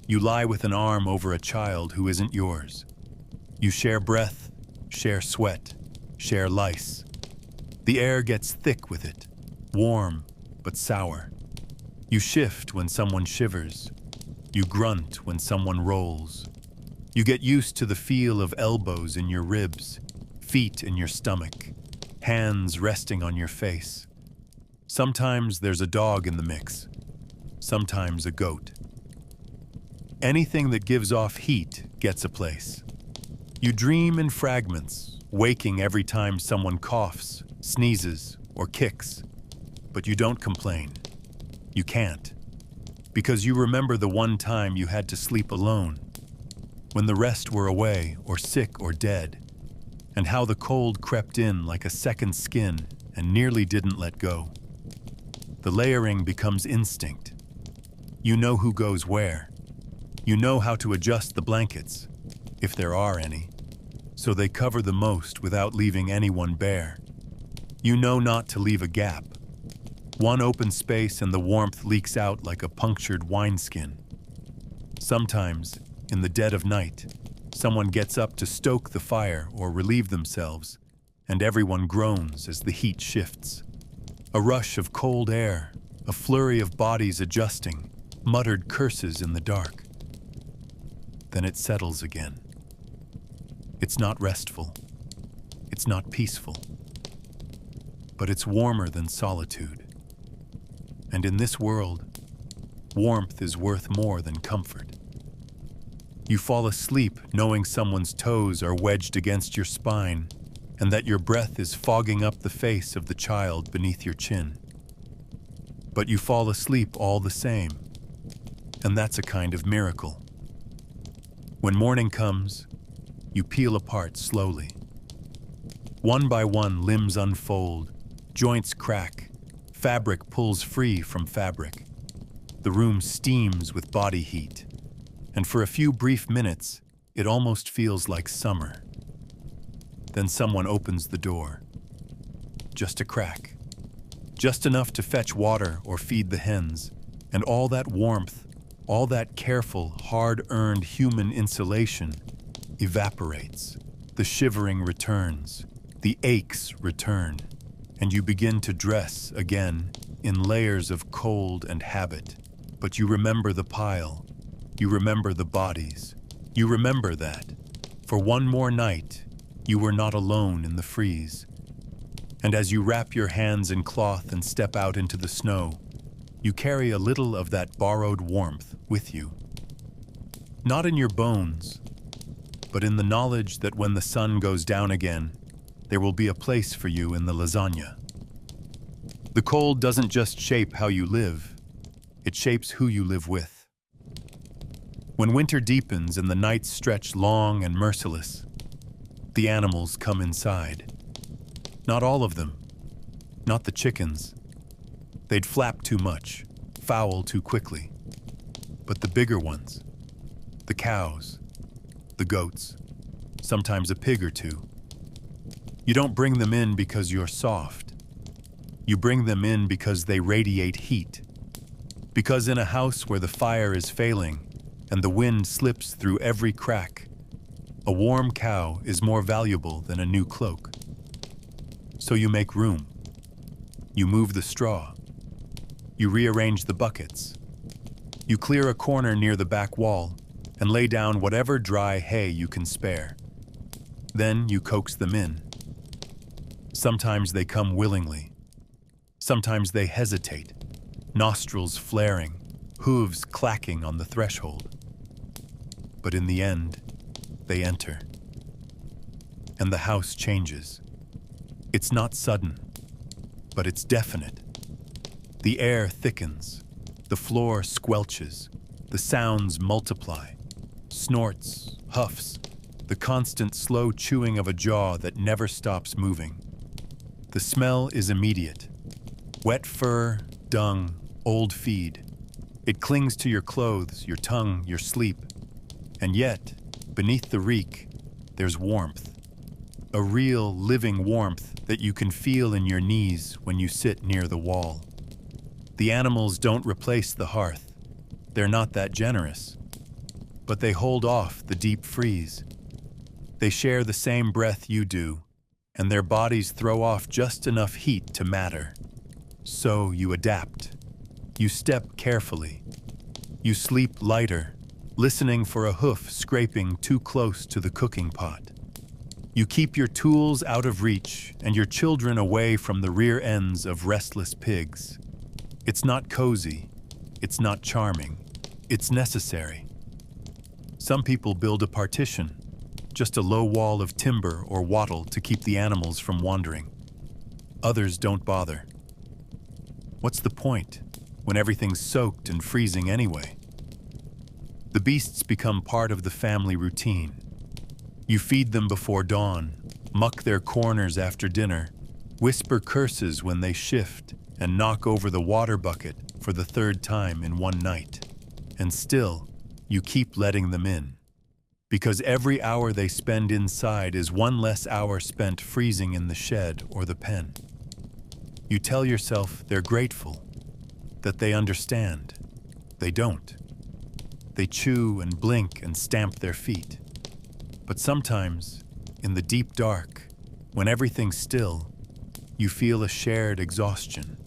You lie with an arm over a child who isn't yours. You share breath, share sweat, share lice. The air gets thick with it, warm but sour. You shift when someone shivers. You grunt when someone rolls. You get used to the feel of elbows in your ribs, feet in your stomach, hands resting on your face. Sometimes there's a dog in the mix, sometimes a goat. Anything that gives off heat gets a place. You dream in fragments, waking every time someone coughs, sneezes, or kicks. But you don't complain. You can't. Because you remember the one time you had to sleep alone, when the rest were away or sick or dead, and how the cold crept in like a second skin and nearly didn't let go. The layering becomes instinct. You know who goes where. You know how to adjust the blankets, if there are any, so they cover the most without leaving anyone bare. You know not to leave a gap. One open space and the warmth leaks out like a punctured wineskin. Sometimes, in the dead of night, someone gets up to stoke the fire or relieve themselves, and everyone groans as the heat shifts. A rush of cold air, a flurry of bodies adjusting, muttered curses in the dark. Then it settles again. It's not restful. It's not peaceful. But it's warmer than solitude. And in this world, warmth is worth more than comfort. You fall asleep knowing someone's toes are wedged against your spine and that your breath is fogging up the face of the child beneath your chin. But you fall asleep all the same, and that's a kind of miracle. When morning comes, you peel apart slowly. One by one, limbs unfold, joints crack, Fabric pulls free from fabric. The room steams with body heat. And for a few brief minutes, it almost feels like summer. Then someone opens the door. Just a crack. Just enough to fetch water or feed the hens. And all that warmth, all that careful, hard-earned human insulation evaporates. The shivering returns. The aches return. And you begin to dress again in layers of cold and habit. But you remember the pile. You remember the bodies. You remember that, for one more night, you were not alone in the freeze. And as you wrap your hands in cloth and step out into the snow, you carry a little of that borrowed warmth with you. Not in your bones, but in the knowledge that when the sun goes down again, there will be a place for you in the lasagna. The cold doesn't just shape how you live, it shapes who you live with. When winter deepens and the nights stretch long and merciless, the animals come inside. Not all of them, not the chickens. They'd flap too much, foul too quickly. But the bigger ones, the cows, the goats, sometimes a pig or two. You don't bring them in because you're soft. You bring them in because they radiate heat. Because in a house where the fire is failing and the wind slips through every crack, a warm cow is more valuable than a new cloak. So you make room. You move the straw. You rearrange the buckets. You clear a corner near the back wall and lay down whatever dry hay you can spare. Then you coax them in. Sometimes they come willingly. Sometimes they hesitate, nostrils flaring, hooves clacking on the threshold. But in the end, they enter. And the house changes. It's not sudden, but it's definite. The air thickens, the floor squelches, the sounds multiply. Snorts, huffs, the constant slow chewing of a jaw that never stops moving. The smell is immediate. Wet fur, dung, old feed. It clings to your clothes, your tongue, your sleep. And yet, beneath the reek, there's warmth. A real, living warmth that you can feel in your knees when you sit near the wall. The animals don't replace the hearth. They're not that generous. But they hold off the deep freeze. They share the same breath you do, and their bodies throw off just enough heat to matter. So you adapt. You step carefully. You sleep lighter, listening for a hoof scraping too close to the cooking pot. You keep your tools out of reach and your children away from the rear ends of restless pigs. It's not cozy. It's not charming. It's necessary. Some people build a partition, just a low wall of timber or wattle to keep the animals from wandering. Others don't bother. What's the point when everything's soaked and freezing anyway? The beasts become part of the family routine. You feed them before dawn, muck their corners after dinner, whisper curses when they shift, and knock over the water bucket for the third time in one night. And still, you keep letting them in. Because every hour they spend inside is one less hour spent freezing in the shed or the pen. You tell yourself they're grateful, that they understand. They don't. They chew and blink and stamp their feet. But sometimes, in the deep dark, when everything's still, you feel a shared exhaustion.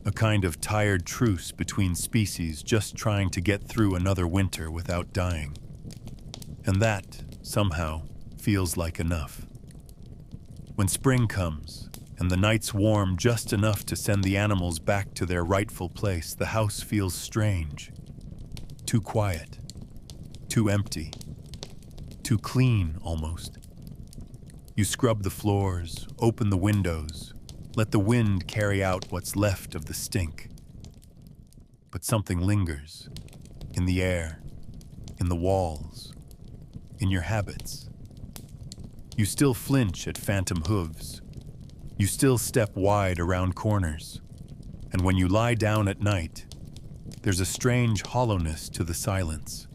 A kind of tired truce between species just trying to get through another winter without dying. And that, somehow, feels like enough. When spring comes, and the nights warm just enough to send the animals back to their rightful place, the house feels strange. Too quiet. Too empty. Too clean, almost. You scrub the floors, open the windows, let the wind carry out what's left of the stink. But something lingers. In the air. In the walls. In your habits. You still flinch at phantom hooves. You still step wide around corners. And when you lie down at night, there's a strange hollowness to the silence.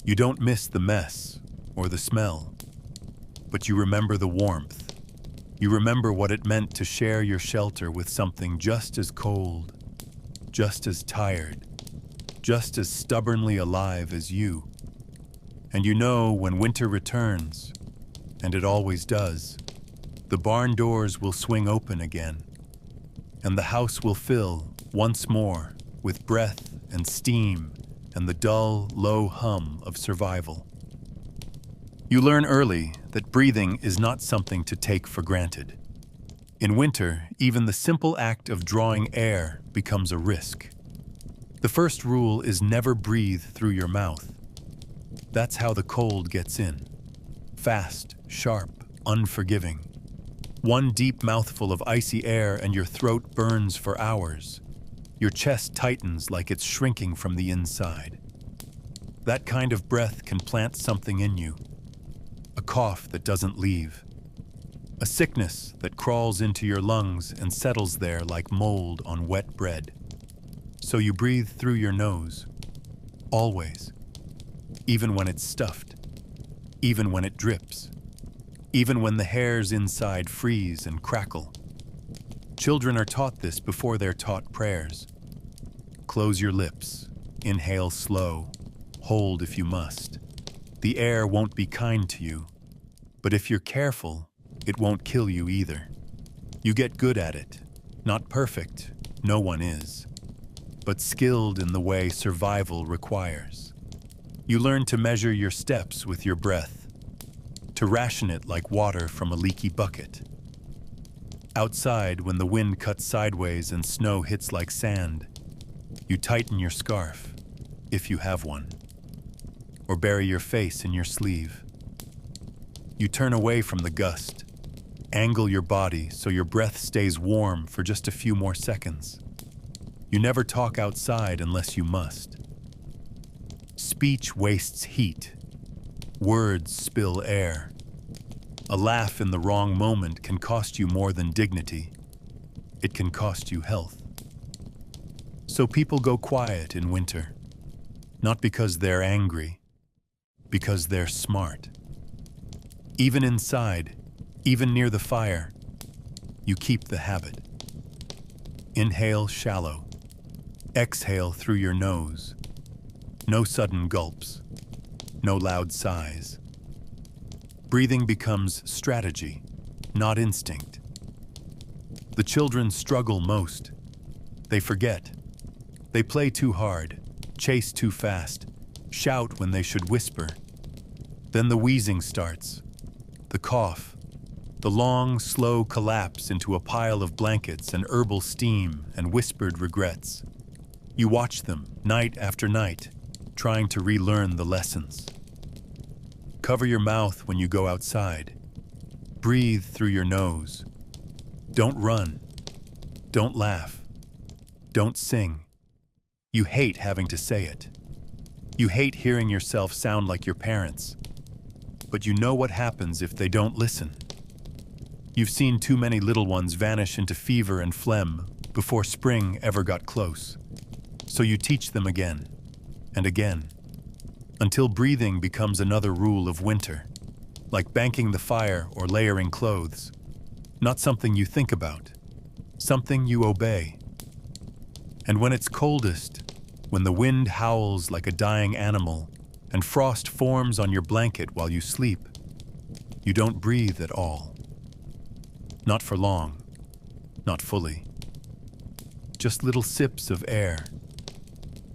You don't miss the mess or the smell, but you remember the warmth. You remember what it meant to share your shelter with something just as cold, just as tired, just as stubbornly alive as you. And you know when winter returns, and it always does, the barn doors will swing open again, and the house will fill once more with breath and steam and the dull, low hum of survival. You learn early that breathing is not something to take for granted. In winter, even the simple act of drawing air becomes a risk. The first rule is never breathe through your mouth. That's how the cold gets in. Fast, sharp, unforgiving. One deep mouthful of icy air and your throat burns for hours. Your chest tightens like it's shrinking from the inside. That kind of breath can plant something in you. A cough that doesn't leave. A sickness that crawls into your lungs and settles there like mold on wet bread. So you breathe through your nose. Always. Even when it's stuffed. Even when it drips. Even when the hairs inside freeze and crackle. Children are taught this before they're taught prayers. Close your lips. Inhale slow. Hold if you must. The air won't be kind to you, but if you're careful, it won't kill you either. You get good at it. Not perfect, no one is, but skilled in the way survival requires. You learn to measure your steps with your breath, to ration it like water from a leaky bucket. Outside, when the wind cuts sideways and snow hits like sand, you tighten your scarf, if you have one, or bury your face in your sleeve. You turn away from the gust, angle your body so your breath stays warm for just a few more seconds. You never talk outside unless you must. Speech wastes heat. Words spill air. A laugh in the wrong moment can cost you more than dignity. It can cost you health. So people go quiet in winter, not because they're angry, because they're smart. Even inside, even near the fire, you keep the habit. Inhale shallow. Exhale through your nose. No sudden gulps. No loud sighs. Breathing becomes strategy, not instinct. The children struggle most. They forget. They play too hard, chase too fast, shout when they should whisper. Then the wheezing starts, the cough, the long, slow collapse into a pile of blankets and herbal steam and whispered regrets. You watch them, night after night, trying to relearn the lessons. Cover your mouth when you go outside. Breathe through your nose. Don't run. Don't laugh. Don't sing. You hate having to say it. You hate hearing yourself sound like your parents. But you know what happens if they don't listen. You've seen too many little ones vanish into fever and phlegm before spring ever got close. So you teach them again and again, until breathing becomes another rule of winter, like banking the fire or layering clothes. Not something you think about, something you obey. And when it's coldest, when the wind howls like a dying animal and frost forms on your blanket while you sleep, you don't breathe at all. Not for long, not fully. Just little sips of air,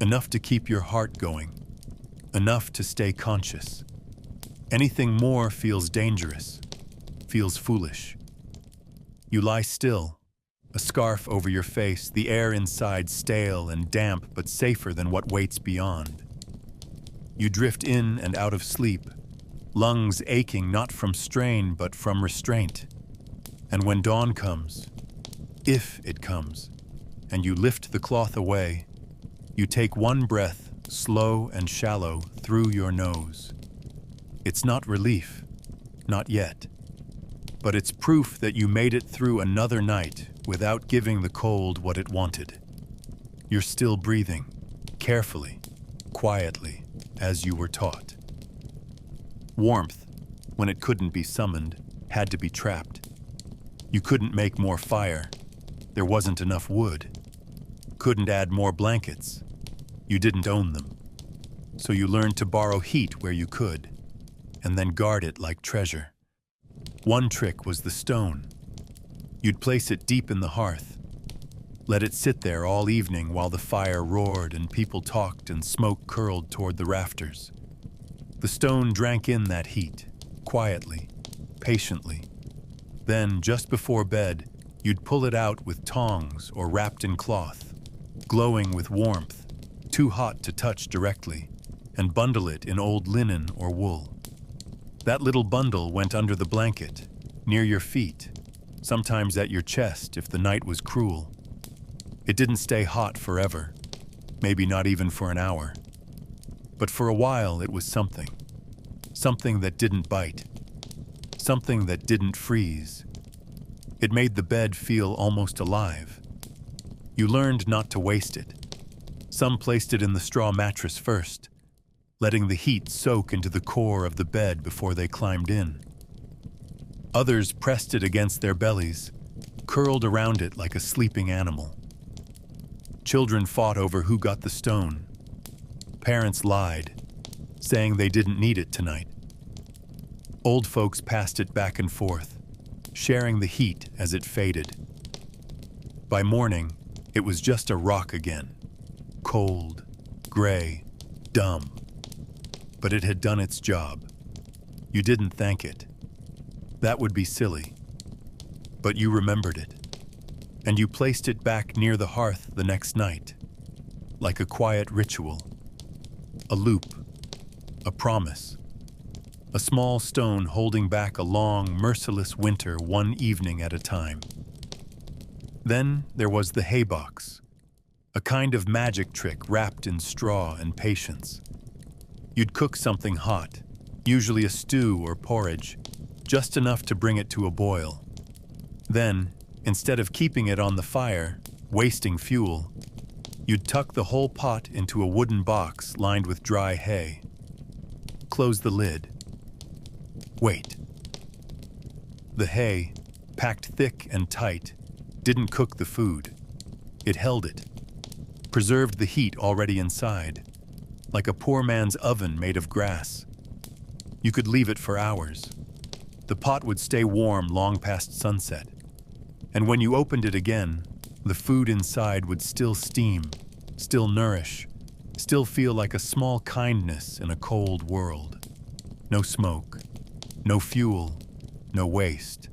enough to keep your heart going, enough to stay conscious. Anything more feels dangerous, feels foolish. You lie still, a scarf over your face, the air inside stale and damp but safer than what waits beyond. You drift in and out of sleep, lungs aching not from strain but from restraint. And when dawn comes, if it comes, and you lift the cloth away, you take one breath, slow and shallow, through your nose. It's not relief, not yet, but it's proof that you made it through another night without giving the cold what it wanted. You're still breathing, carefully, quietly, as you were taught. Warmth, when it couldn't be summoned, had to be trapped. You couldn't make more fire. There wasn't enough wood. Couldn't add more blankets. You didn't own them. So you learned to borrow heat where you could, and then guard it like treasure. One trick was the stone. You'd place it deep in the hearth, let it sit there all evening while the fire roared and people talked and smoke curled toward the rafters. The stone drank in that heat, quietly, patiently. Then, just before bed, you'd pull it out with tongs or wrapped in cloth, glowing with warmth, too hot to touch directly, and bundle it in old linen or wool. That little bundle went under the blanket, near your feet, sometimes at your chest if the night was cruel. It didn't stay hot forever, maybe not even for an hour. But for a while it was something. Something that didn't bite. Something that didn't freeze. It made the bed feel almost alive. You learned not to waste it. Some placed it in the straw mattress first, letting the heat soak into the core of the bed before they climbed in. Others pressed it against their bellies, curled around it like a sleeping animal. Children fought over who got the stone. Parents lied, saying they didn't need it tonight. Old folks passed it back and forth, sharing the heat as it faded. By morning, it was just a rock again, cold, gray, dumb. But it had done its job. You didn't thank it. That would be silly. But you remembered it. And you placed it back near the hearth the next night, like a quiet ritual. A loop. A promise. A small stone holding back a long, merciless winter one evening at a time. Then there was the hay box, a kind of magic trick wrapped in straw and patience. You'd cook something hot, usually a stew or porridge, just enough to bring it to a boil. Then, instead of keeping it on the fire, wasting fuel, you'd tuck the whole pot into a wooden box lined with dry hay. Close the lid. Wait. The hay, packed thick and tight, didn't cook the food. It held it, preserved the heat already inside, like a poor man's oven made of grass. You could leave it for hours. The pot would stay warm long past sunset. And when you opened it again, the food inside would still steam, still nourish, still feel like a small kindness in a cold world. No smoke, no fuel, no waste.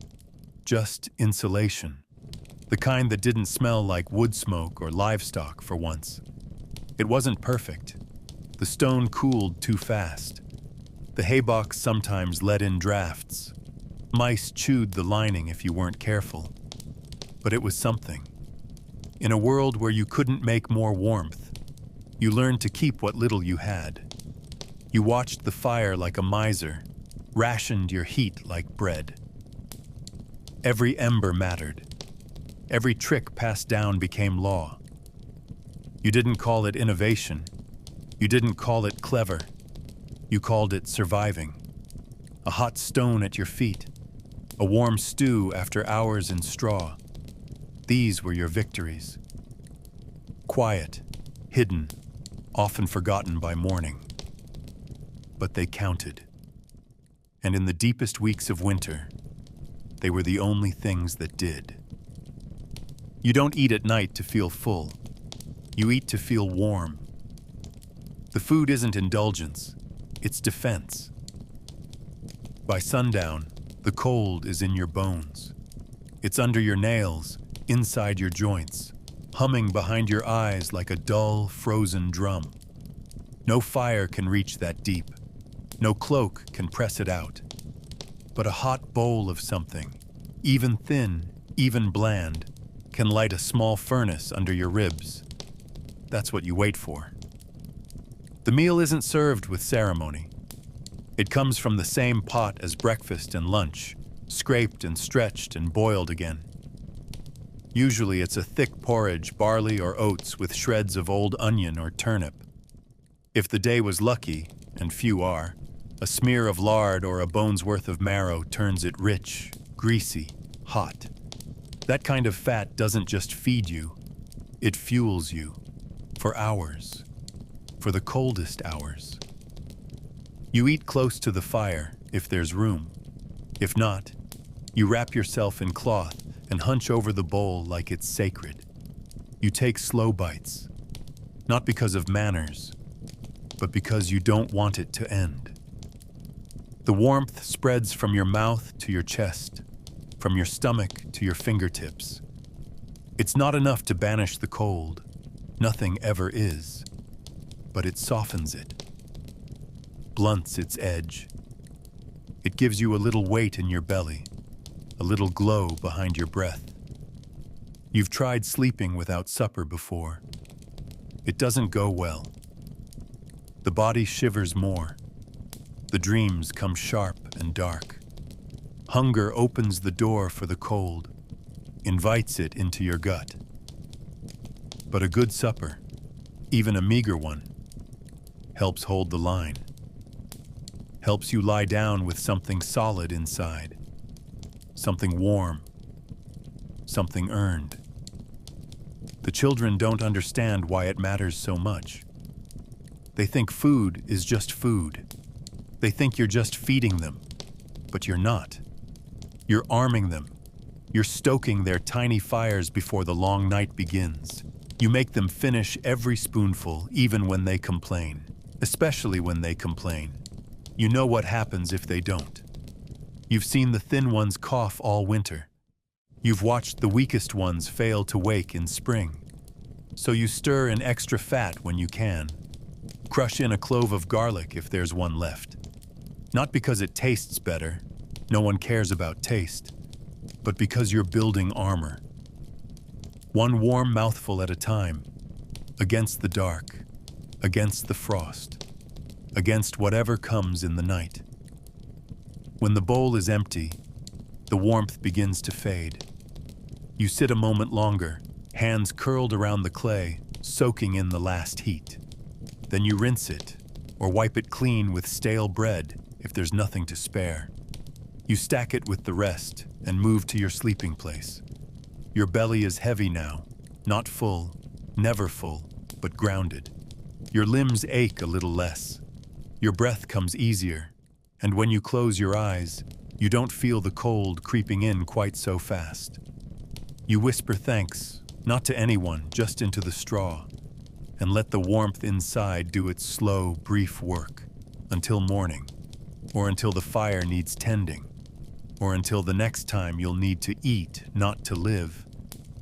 Just insulation. The kind that didn't smell like wood smoke or livestock for once. It wasn't perfect. The stone cooled too fast. The haybox sometimes let in drafts. Mice chewed the lining if you weren't careful. But it was something. In a world where you couldn't make more warmth, you learned to keep what little you had. You watched the fire like a miser, rationed your heat like bread. Every ember mattered. Every trick passed down became law. You didn't call it innovation. You didn't call it clever. You called it surviving. A hot stone at your feet. A warm stew after hours in straw. These were your victories. Quiet, hidden, often forgotten by morning. But they counted. And in the deepest weeks of winter, they were the only things that did. You don't eat at night to feel full. You eat to feel warm. The food isn't indulgence, it's defense. By sundown, the cold is in your bones. It's under your nails, inside your joints, humming behind your eyes like a dull, frozen drum. No fire can reach that deep. No cloak can press it out. But a hot bowl of something, even thin, even bland, can light a small furnace under your ribs. That's what you wait for. The meal isn't served with ceremony. It comes from the same pot as breakfast and lunch, scraped and stretched and boiled again. Usually it's a thick porridge, barley or oats with shreds of old onion or turnip. If the day was lucky, and few are, a smear of lard or a bone's worth of marrow turns it rich, greasy, hot. That kind of fat doesn't just feed you, it fuels you. For hours. For the coldest hours. You eat close to the fire, if there's room. If not, you wrap yourself in cloth and hunch over the bowl like it's sacred. You take slow bites, not because of manners, but because you don't want it to end. The warmth spreads from your mouth to your chest, from your stomach to your fingertips. It's not enough to banish the cold. Nothing ever is. But it softens it, blunts its edge. It gives you a little weight in your belly, a little glow behind your breath. You've tried sleeping without supper before. It doesn't go well. The body shivers more. The dreams come sharp and dark. Hunger opens the door for the cold, invites it into your gut. But a good supper, even a meager one, helps hold the line. Helps you lie down with something solid inside. Something warm. Something earned. The children don't understand why it matters so much. They think food is just food. They think you're just feeding them, but you're not. You're arming them. You're stoking their tiny fires before the long night begins. You make them finish every spoonful, even when they complain. Especially when they complain. You know what happens if they don't. You've seen the thin ones cough all winter. You've watched the weakest ones fail to wake in spring. So you stir in extra fat when you can. Crush in a clove of garlic if there's one left. Not because it tastes better, no one cares about taste, but because you're building armor. One warm mouthful at a time, against the dark, against the frost, against whatever comes in the night. When the bowl is empty, the warmth begins to fade. You sit a moment longer, hands curled around the clay, soaking in the last heat. Then you rinse it, or wipe it clean with stale bread if there's nothing to spare. You stack it with the rest and move to your sleeping place. Your belly is heavy now, not full, never full, but grounded. Your limbs ache a little less. Your breath comes easier, and when you close your eyes, you don't feel the cold creeping in quite so fast. You whisper thanks, not to anyone, just into the straw, and let the warmth inside do its slow, brief work, until morning, or until the fire needs tending, or until the next time you'll need to eat, not to live,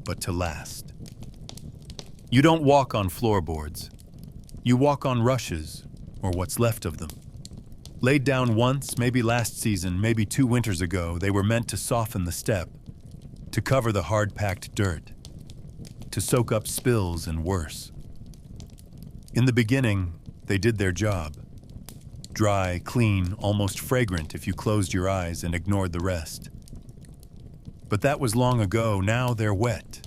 but to last. You don't walk on floorboards. You walk on rushes, or what's left of them. Laid down once, maybe last season, maybe 2 winters ago, they were meant to soften the step, to cover the hard-packed dirt, to soak up spills and worse. In the beginning, they did their job. Dry, clean, almost fragrant if you closed your eyes and ignored the rest. But that was long ago. Now they're wet.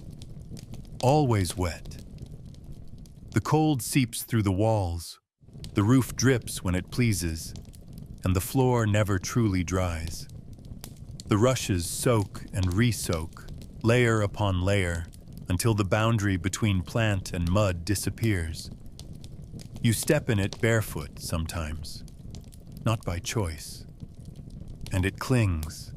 Always wet. The cold seeps through the walls. The roof drips when it pleases, and the floor never truly dries. The rushes soak and re-soak, layer upon layer, until the boundary between plant and mud disappears. You step in it barefoot sometimes, not by choice. And it clings,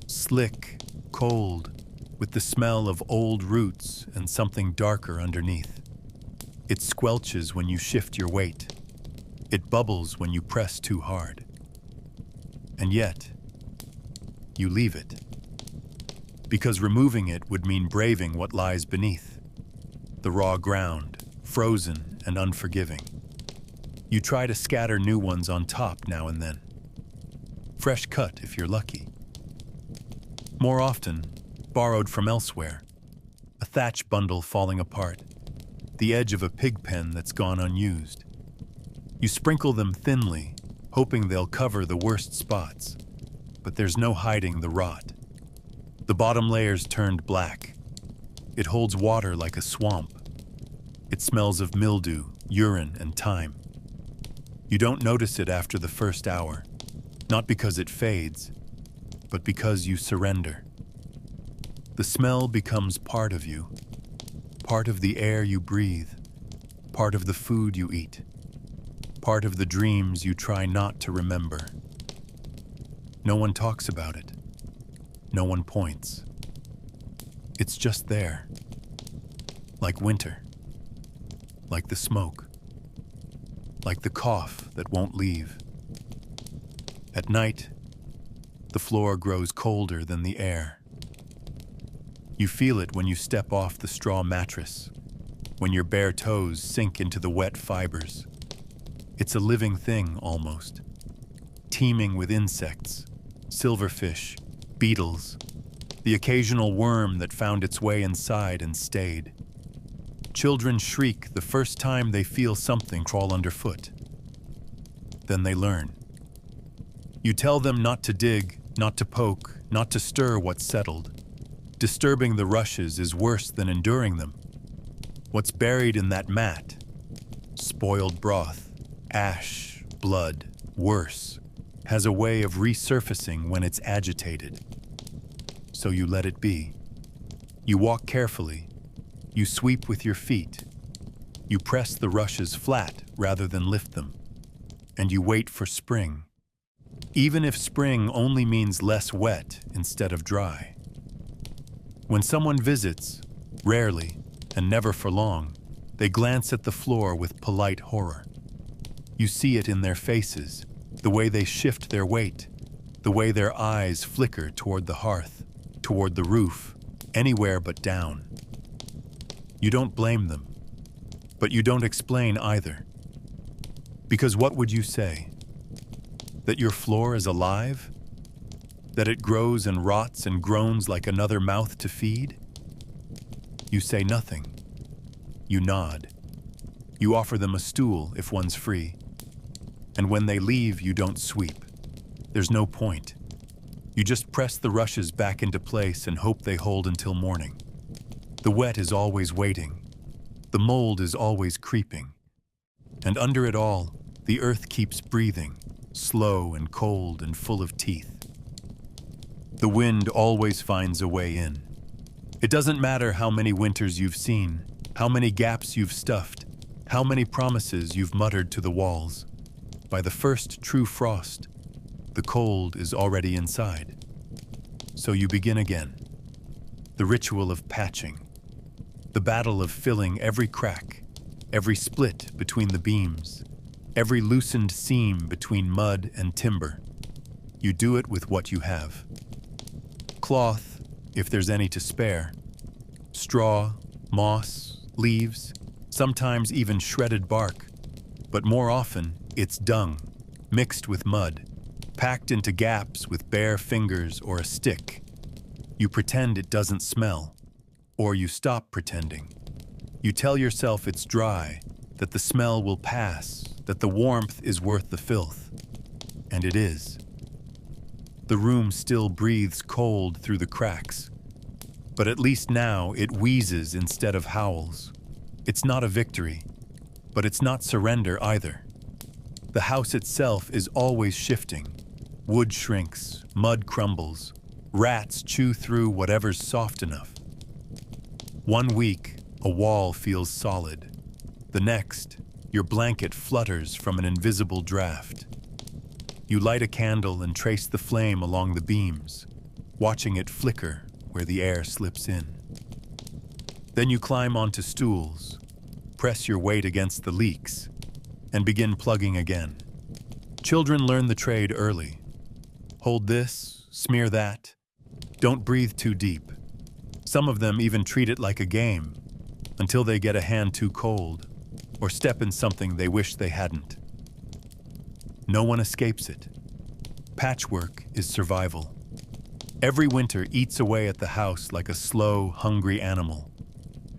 slick, cold, with the smell of old roots and something darker underneath. It squelches when you shift your weight. It bubbles when you press too hard. And yet, you leave it. Because removing it would mean braving what lies beneath. The raw ground, frozen and unforgiving. You try to scatter new ones on top now and then. Fresh cut if you're lucky. More often, borrowed from elsewhere. A thatch bundle falling apart. The edge of a pig pen that's gone unused. You sprinkle them thinly, hoping they'll cover the worst spots. But there's no hiding the rot. The bottom layer's turned black. It holds water like a swamp. It smells of mildew, urine, and thyme. You don't notice it after the first hour, not because it fades, but because you surrender. The smell becomes part of you, part of the air you breathe, part of the food you eat, part of the dreams you try not to remember. No one talks about it. No one points. It's just there, like winter, like the smoke, like the cough that won't leave. At night, the floor grows colder than the air. You feel it when you step off the straw mattress, when your bare toes sink into the wet fibers. It's a living thing almost, teeming with insects, silverfish, beetles, the occasional worm that found its way inside and stayed. Children shriek the first time they feel something crawl underfoot. Then they learn. You tell them not to dig, not to poke, not to stir what's settled. Disturbing the rushes is worse than enduring them. What's buried in that mat? Spoiled broth, ash, blood, worse, has a way of resurfacing when it's agitated. So you let it be. You walk carefully. You sweep with your feet. You press the rushes flat rather than lift them. And you wait for spring. Even if spring only means less wet instead of dry. When someone visits, rarely, and never for long, they glance at the floor with polite horror. You see it in their faces, the way they shift their weight, the way their eyes flicker toward the hearth, toward the roof, anywhere but down. You don't blame them, but you don't explain either. Because what would you say? That your floor is alive? That it grows and rots and groans like another mouth to feed? You say nothing. You nod. You offer them a stool if one's free. And when they leave, you don't sweep. There's no point. You just press the rushes back into place and hope they hold until morning. The wet is always waiting. The mold is always creeping. And under it all, the earth keeps breathing, slow and cold and full of teeth. The wind always finds a way in. It doesn't matter how many winters you've seen, how many gaps you've stuffed, how many promises you've muttered to the walls. By the first true frost, the cold is already inside. So you begin again. The ritual of patching. The battle of filling every crack, every split between the beams, every loosened seam between mud and timber. You do it with what you have. Cloth, if there's any to spare. Straw, moss, leaves, sometimes even shredded bark. But more often, it's dung, mixed with mud, packed into gaps with bare fingers or a stick. You pretend it doesn't smell, or you stop pretending. You tell yourself it's dry, that the smell will pass, that the warmth is worth the filth. And it is. The room still breathes cold through the cracks, but at least now it wheezes instead of howls. It's not a victory, but it's not surrender either. The house itself is always shifting. Wood shrinks, mud crumbles, rats chew through whatever's soft enough. One week, a wall feels solid. The next, your blanket flutters from an invisible draft. You light a candle and trace the flame along the beams, watching it flicker where the air slips in. Then you climb onto stools, press your weight against the leaks, and begin plugging again. Children learn the trade early. Hold this, smear that. Don't breathe too deep. Some of them even treat it like a game, until they get a hand too cold, or step in something they wish they hadn't. No one escapes it. Patchwork is survival. Every winter eats away at the house like a slow, hungry animal.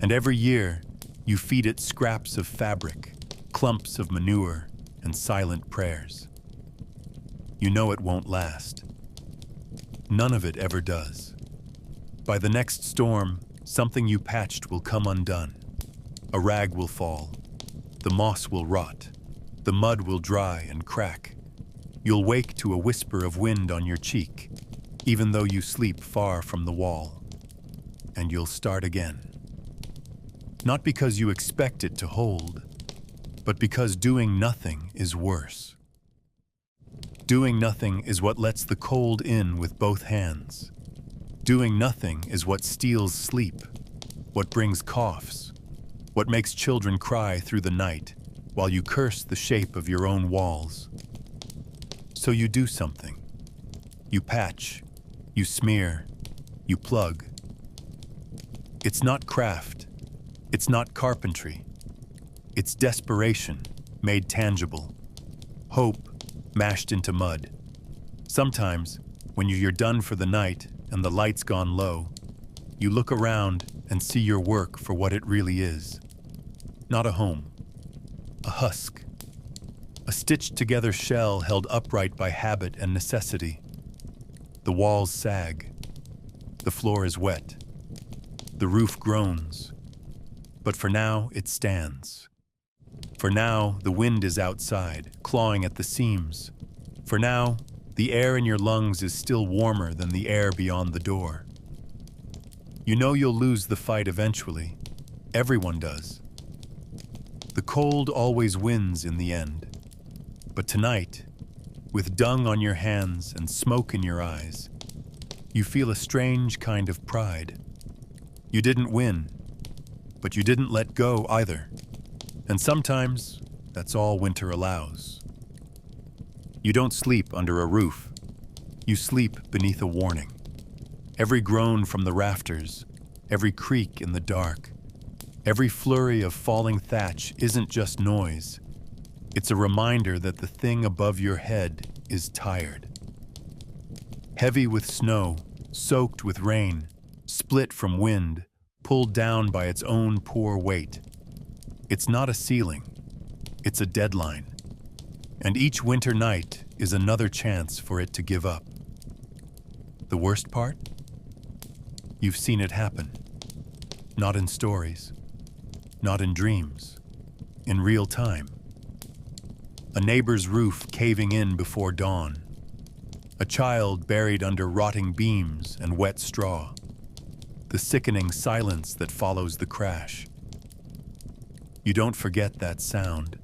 And every year, you feed it scraps of fabric, clumps of manure, and silent prayers. You know it won't last. None of it ever does. By the next storm, something you patched will come undone. A rag will fall. The moss will rot. The mud will dry and crack. You'll wake to a whisper of wind on your cheek, even though you sleep far from the wall. And you'll start again. Not because you expect it to hold, but because doing nothing is worse. Doing nothing is what lets the cold in with both hands. Doing nothing is what steals sleep, what brings coughs, what makes children cry through the night while you curse the shape of your own walls. So you do something. You patch, you smear, you plug. It's not craft. It's not carpentry. It's desperation made tangible. Hope mashed into mud. Sometimes, when you're done for the night and the light's gone low, you look around and see your work for what it really is. Not a home. A husk. A stitched-together shell held upright by habit and necessity. The walls sag. The floor is wet. The roof groans. But for now, it stands. For now, the wind is outside, clawing at the seams. For now, the air in your lungs is still warmer than the air beyond the door. You know you'll lose the fight eventually. Everyone does. The cold always wins in the end. But tonight, with dung on your hands and smoke in your eyes, you feel a strange kind of pride. You didn't win, but you didn't let go either. And sometimes, that's all winter allows. You don't sleep under a roof. You sleep beneath a warning. Every groan from the rafters, every creak in the dark, every flurry of falling thatch isn't just noise. It's a reminder that the thing above your head is tired. Heavy with snow, soaked with rain, split from wind, pulled down by its own poor weight. It's not a ceiling, it's a deadline. And each winter night is another chance for it to give up. The worst part? You've seen it happen. Not in stories, not in dreams, in real time. A neighbor's roof caving in before dawn. A child buried under rotting beams and wet straw. The sickening silence that follows the crash. You don't forget that sound.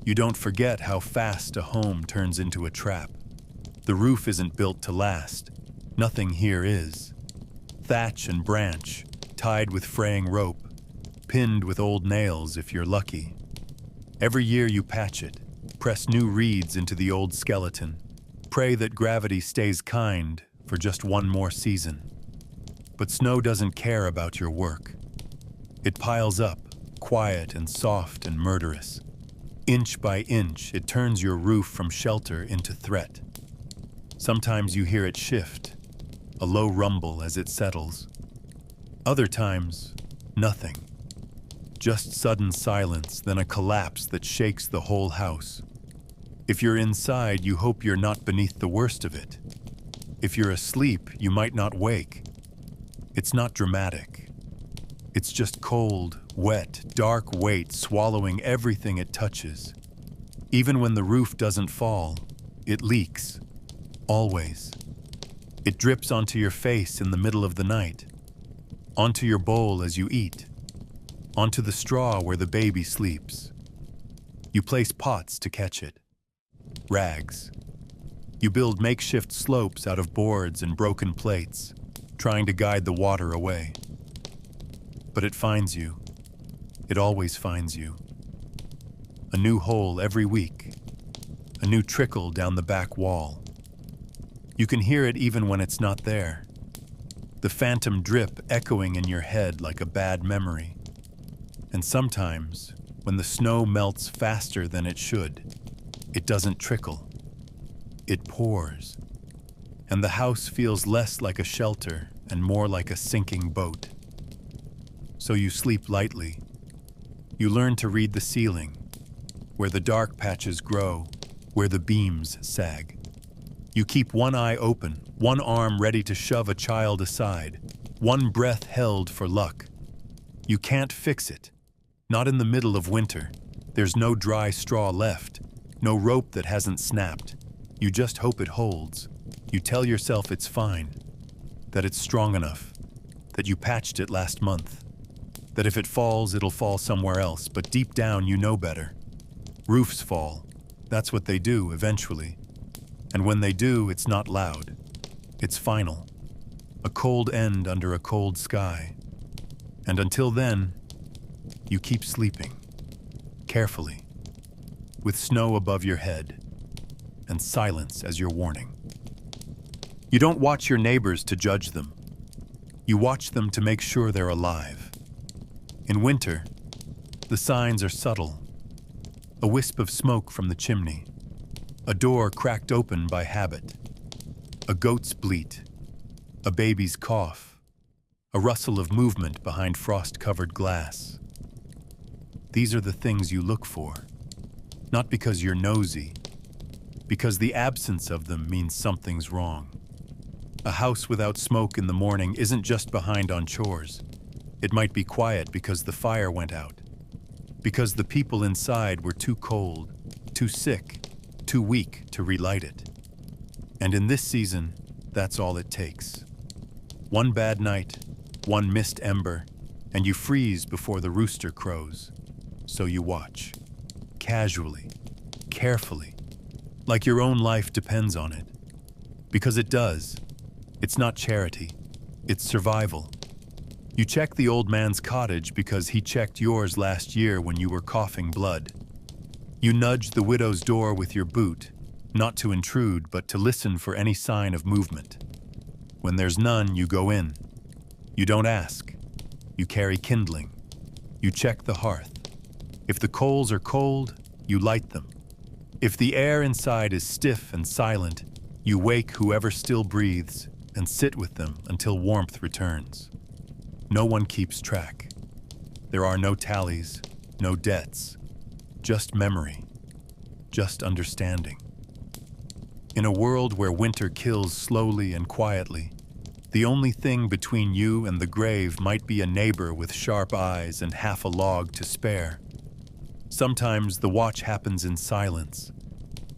You don't forget how fast a home turns into a trap. The roof isn't built to last. Nothing here is. Thatch and branch, tied with fraying rope, pinned with old nails if you're lucky. Every year you patch it, press new reeds into the old skeleton, pray that gravity stays kind for just one more season. But snow doesn't care about your work. It piles up, quiet and soft and murderous. Inch by inch, it turns your roof from shelter into threat. Sometimes you hear it shift, a low rumble as it settles. Other times, nothing. Just sudden silence, then a collapse that shakes the whole house. If you're inside, you hope you're not beneath the worst of it. If you're asleep, you might not wake. It's not dramatic. It's just cold, wet, dark weight swallowing everything it touches. Even when the roof doesn't fall, it leaks. Always. It drips onto your face in the middle of the night, onto your bowl as you eat, onto the straw where the baby sleeps. You place pots to catch it. Rags. You build makeshift slopes out of boards and broken plates, trying to guide the water away. But it finds you. It always finds you. A new hole every week. A new trickle down the back wall. You can hear it even when it's not there. The phantom drip echoing in your head like a bad memory. And sometimes, when the snow melts faster than it should, it doesn't trickle. It pours. And the house feels less like a shelter and more like a sinking boat. So you sleep lightly. You learn to read the ceiling, where the dark patches grow, where the beams sag. You keep one eye open, one arm ready to shove a child aside, one breath held for luck. You can't fix it. Not in the middle of winter. There's no dry straw left, no rope that hasn't snapped. You just hope it holds. You tell yourself it's fine, that it's strong enough, that you patched it last month, that if it falls, it'll fall somewhere else, but deep down you know better. Roofs fall. That's what they do eventually. And when they do, it's not loud. It's final. A cold end under a cold sky. And until then, you keep sleeping, carefully, with snow above your head and silence as your warning. You don't watch your neighbors to judge them. You watch them to make sure they're alive. In winter, the signs are subtle. A wisp of smoke from the chimney, a door cracked open by habit, a goat's bleat, a baby's cough, a rustle of movement behind frost-covered glass. These are the things you look for, not because you're nosy, because the absence of them means something's wrong. A house without smoke in the morning isn't just behind on chores. It might be quiet because the fire went out, because the people inside were too cold, too sick, too weak to relight it. And in this season, that's all it takes. One bad night, one missed ember, and you freeze before the rooster crows. So you watch, casually, carefully, like your own life depends on it. Because it does. It's not charity, it's survival. You check the old man's cottage because he checked yours last year when you were coughing blood. You nudge the widow's door with your boot, not to intrude, but to listen for any sign of movement. When there's none, you go in. You don't ask. You carry kindling. You check the hearth. If the coals are cold, you light them. If the air inside is stiff and silent, you wake whoever still breathes and sit with them until warmth returns. No one keeps track. There are no tallies, no debts, just memory, just understanding. In a world where winter kills slowly and quietly, the only thing between you and the grave might be a neighbor with sharp eyes and half a log to spare. Sometimes the watch happens in silence,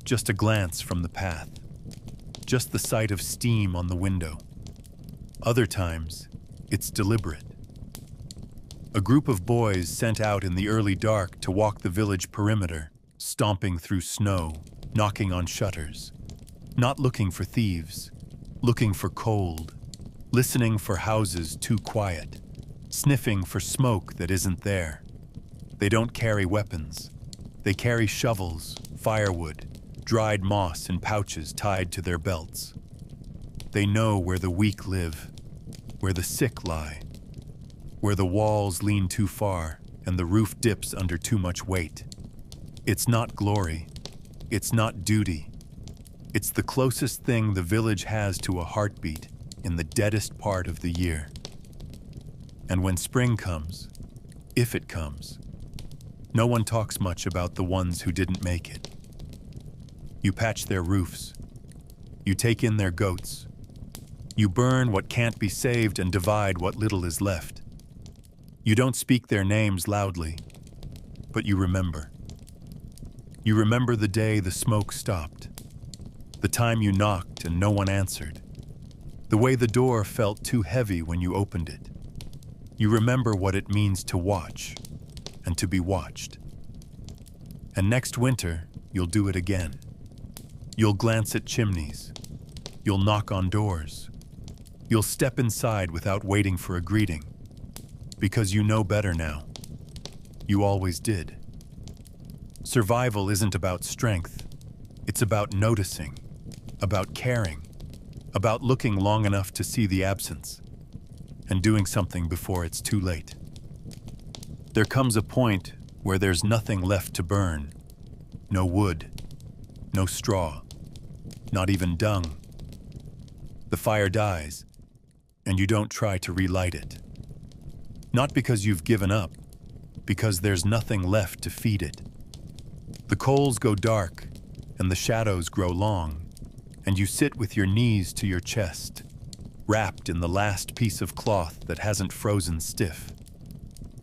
just a glance from the path, just the sight of steam on the window. Other times, it's deliberate. A group of boys sent out in the early dark to walk the village perimeter, stomping through snow, knocking on shutters, not looking for thieves, looking for cold, listening for houses too quiet, sniffing for smoke that isn't there. They don't carry weapons. They carry shovels, firewood, dried moss in pouches tied to their belts. They know where the weak live, where the sick lie, where the walls lean too far and the roof dips under too much weight. It's not glory. It's not duty. It's the closest thing the village has to a heartbeat in the deadest part of the year. And when spring comes, if it comes, no one talks much about the ones who didn't make it. You patch their roofs. You take in their goats. You burn what can't be saved and divide what little is left. You don't speak their names loudly, but you remember. You remember the day the smoke stopped, the time you knocked and no one answered, the way the door felt too heavy when you opened it. You remember what it means to watch and to be watched. And next winter, you'll do it again. You'll glance at chimneys. You'll knock on doors. You'll step inside without waiting for a greeting, because you know better now. You always did. Survival isn't about strength. It's about noticing, about caring, about looking long enough to see the absence, and doing something before it's too late. There comes a point where there's nothing left to burn. No wood, no straw, not even dung. The fire dies, and you don't try to relight it. Not because you've given up, because there's nothing left to feed it. The coals go dark, and the shadows grow long, and you sit with your knees to your chest, wrapped in the last piece of cloth that hasn't frozen stiff.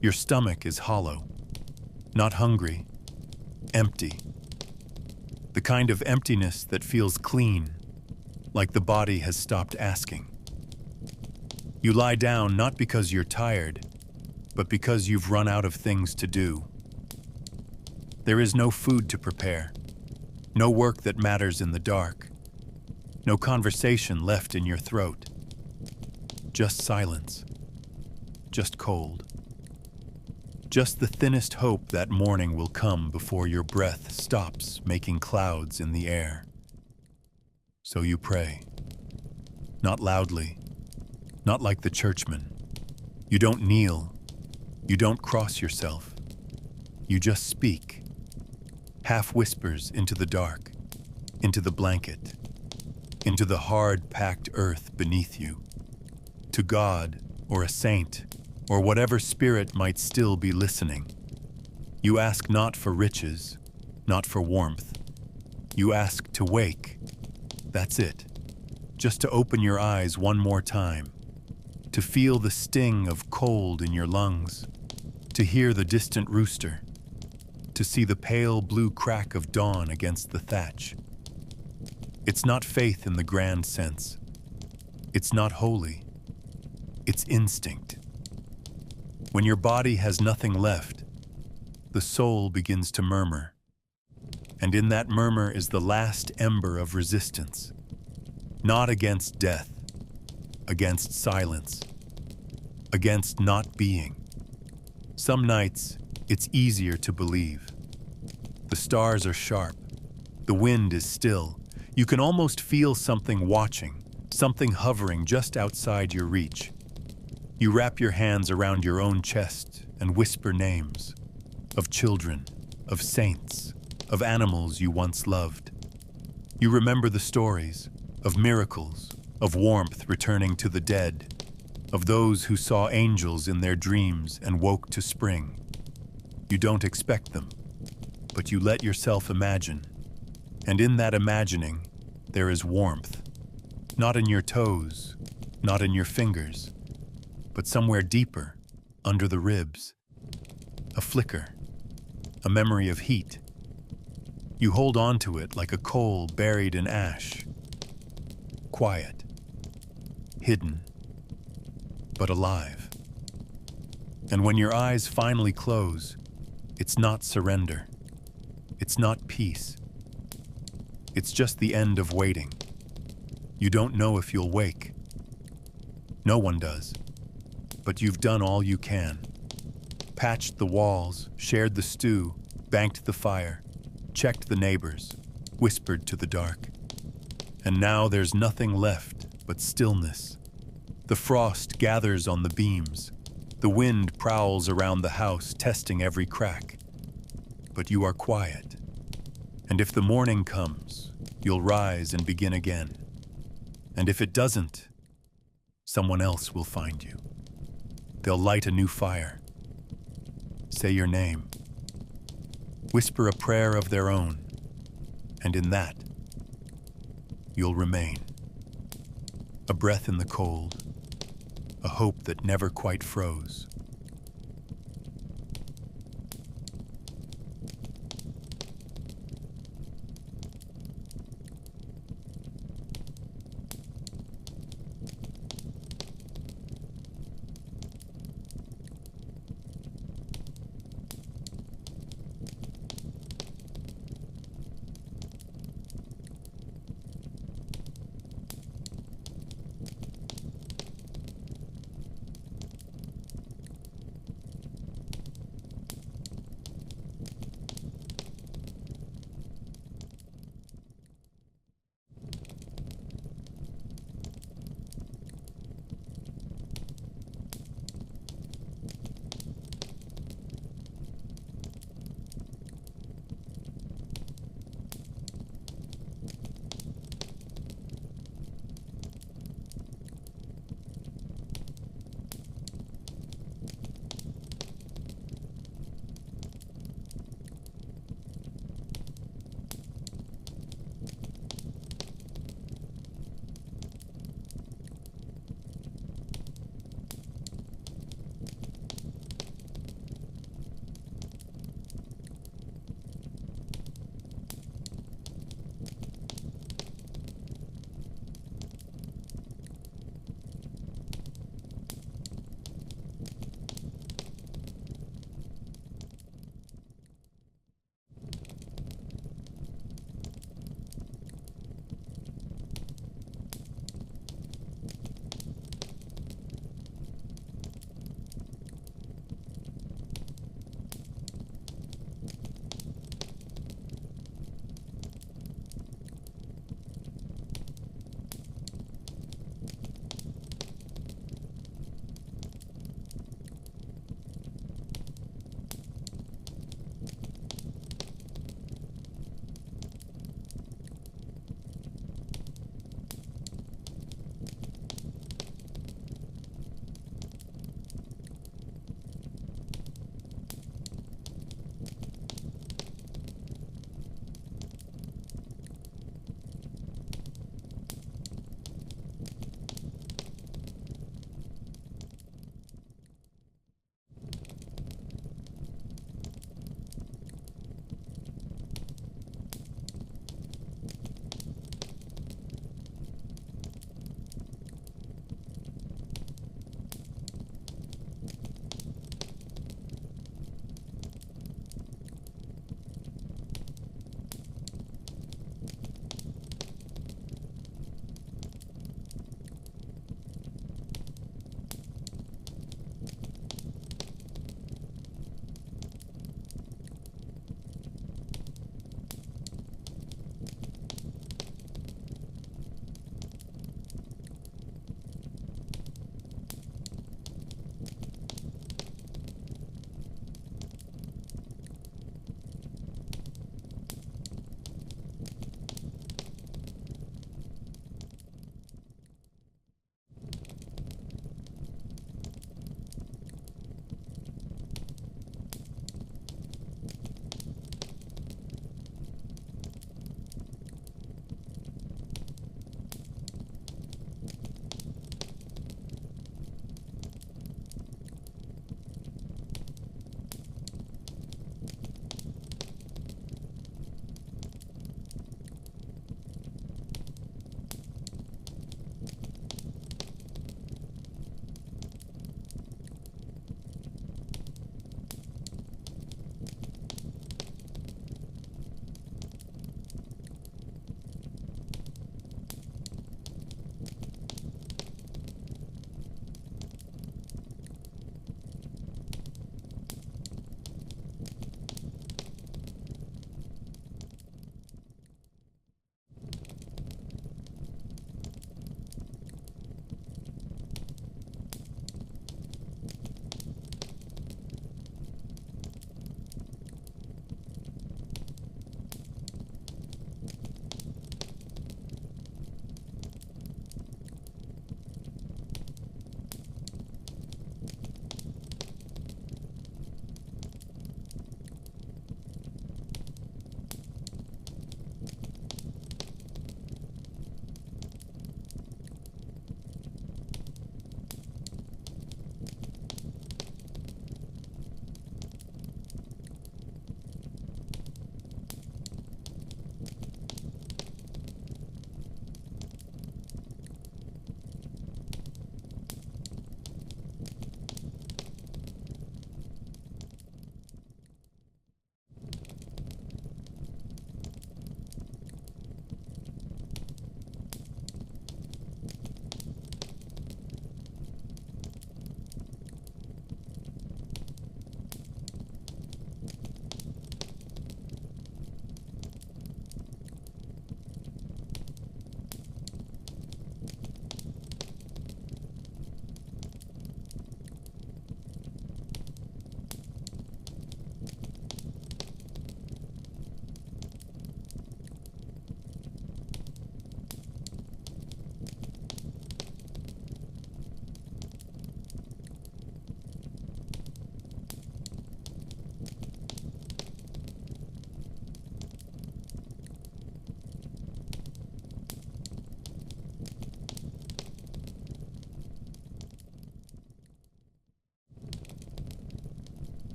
Your stomach is hollow, not hungry, empty. The kind of emptiness that feels clean, like the body has stopped asking. You lie down not because you're tired, but because you've run out of things to do. There is no food to prepare, no work that matters in the dark, no conversation left in your throat. Just silence, just cold. Just the thinnest hope that morning will come before your breath stops making clouds in the air. So you pray, not loudly, not like the churchman. You don't kneel, you don't cross yourself. You just speak, half whispers into the dark, into the blanket, into the hard, packed earth beneath you. To God, or a saint, or whatever spirit might still be listening. You ask not for riches, not for warmth. You ask to wake. That's it. Just to open your eyes one more time. To feel the sting of cold in your lungs. To hear the distant rooster. To see the pale blue crack of dawn against the thatch. It's not faith in the grand sense. It's not holy. It's instinct. When your body has nothing left, the soul begins to murmur. And in that murmur is the last ember of resistance. Not against death, against silence, against not being. Some nights, it's easier to believe. The stars are sharp. The wind is still. You can almost feel something watching, something hovering just outside your reach. You wrap your hands around your own chest and whisper names of children, of saints, of animals you once loved. You remember the stories of miracles, of warmth returning to the dead, of those who saw angels in their dreams and woke to spring. You don't expect them, but you let yourself imagine. And in that imagining, there is warmth, not in your toes, not in your fingers, but somewhere deeper, under the ribs. A flicker, a memory of heat. You hold on to it like a coal buried in ash. Quiet, hidden, but alive. And when your eyes finally close, it's not surrender. It's not peace. It's just the end of waiting. You don't know if you'll wake. No one does. But you've done all you can. Patched the walls, shared the stew, banked the fire, checked the neighbors, whispered to the dark. And now there's nothing left but stillness. The frost gathers on the beams. The wind prowls around the house, testing every crack. But you are quiet. And if the morning comes, you'll rise and begin again. And if it doesn't, someone else will find you. They'll light a new fire. Say your name. Whisper a prayer of their own. And in that, you'll remain. A breath in the cold. A hope that never quite froze.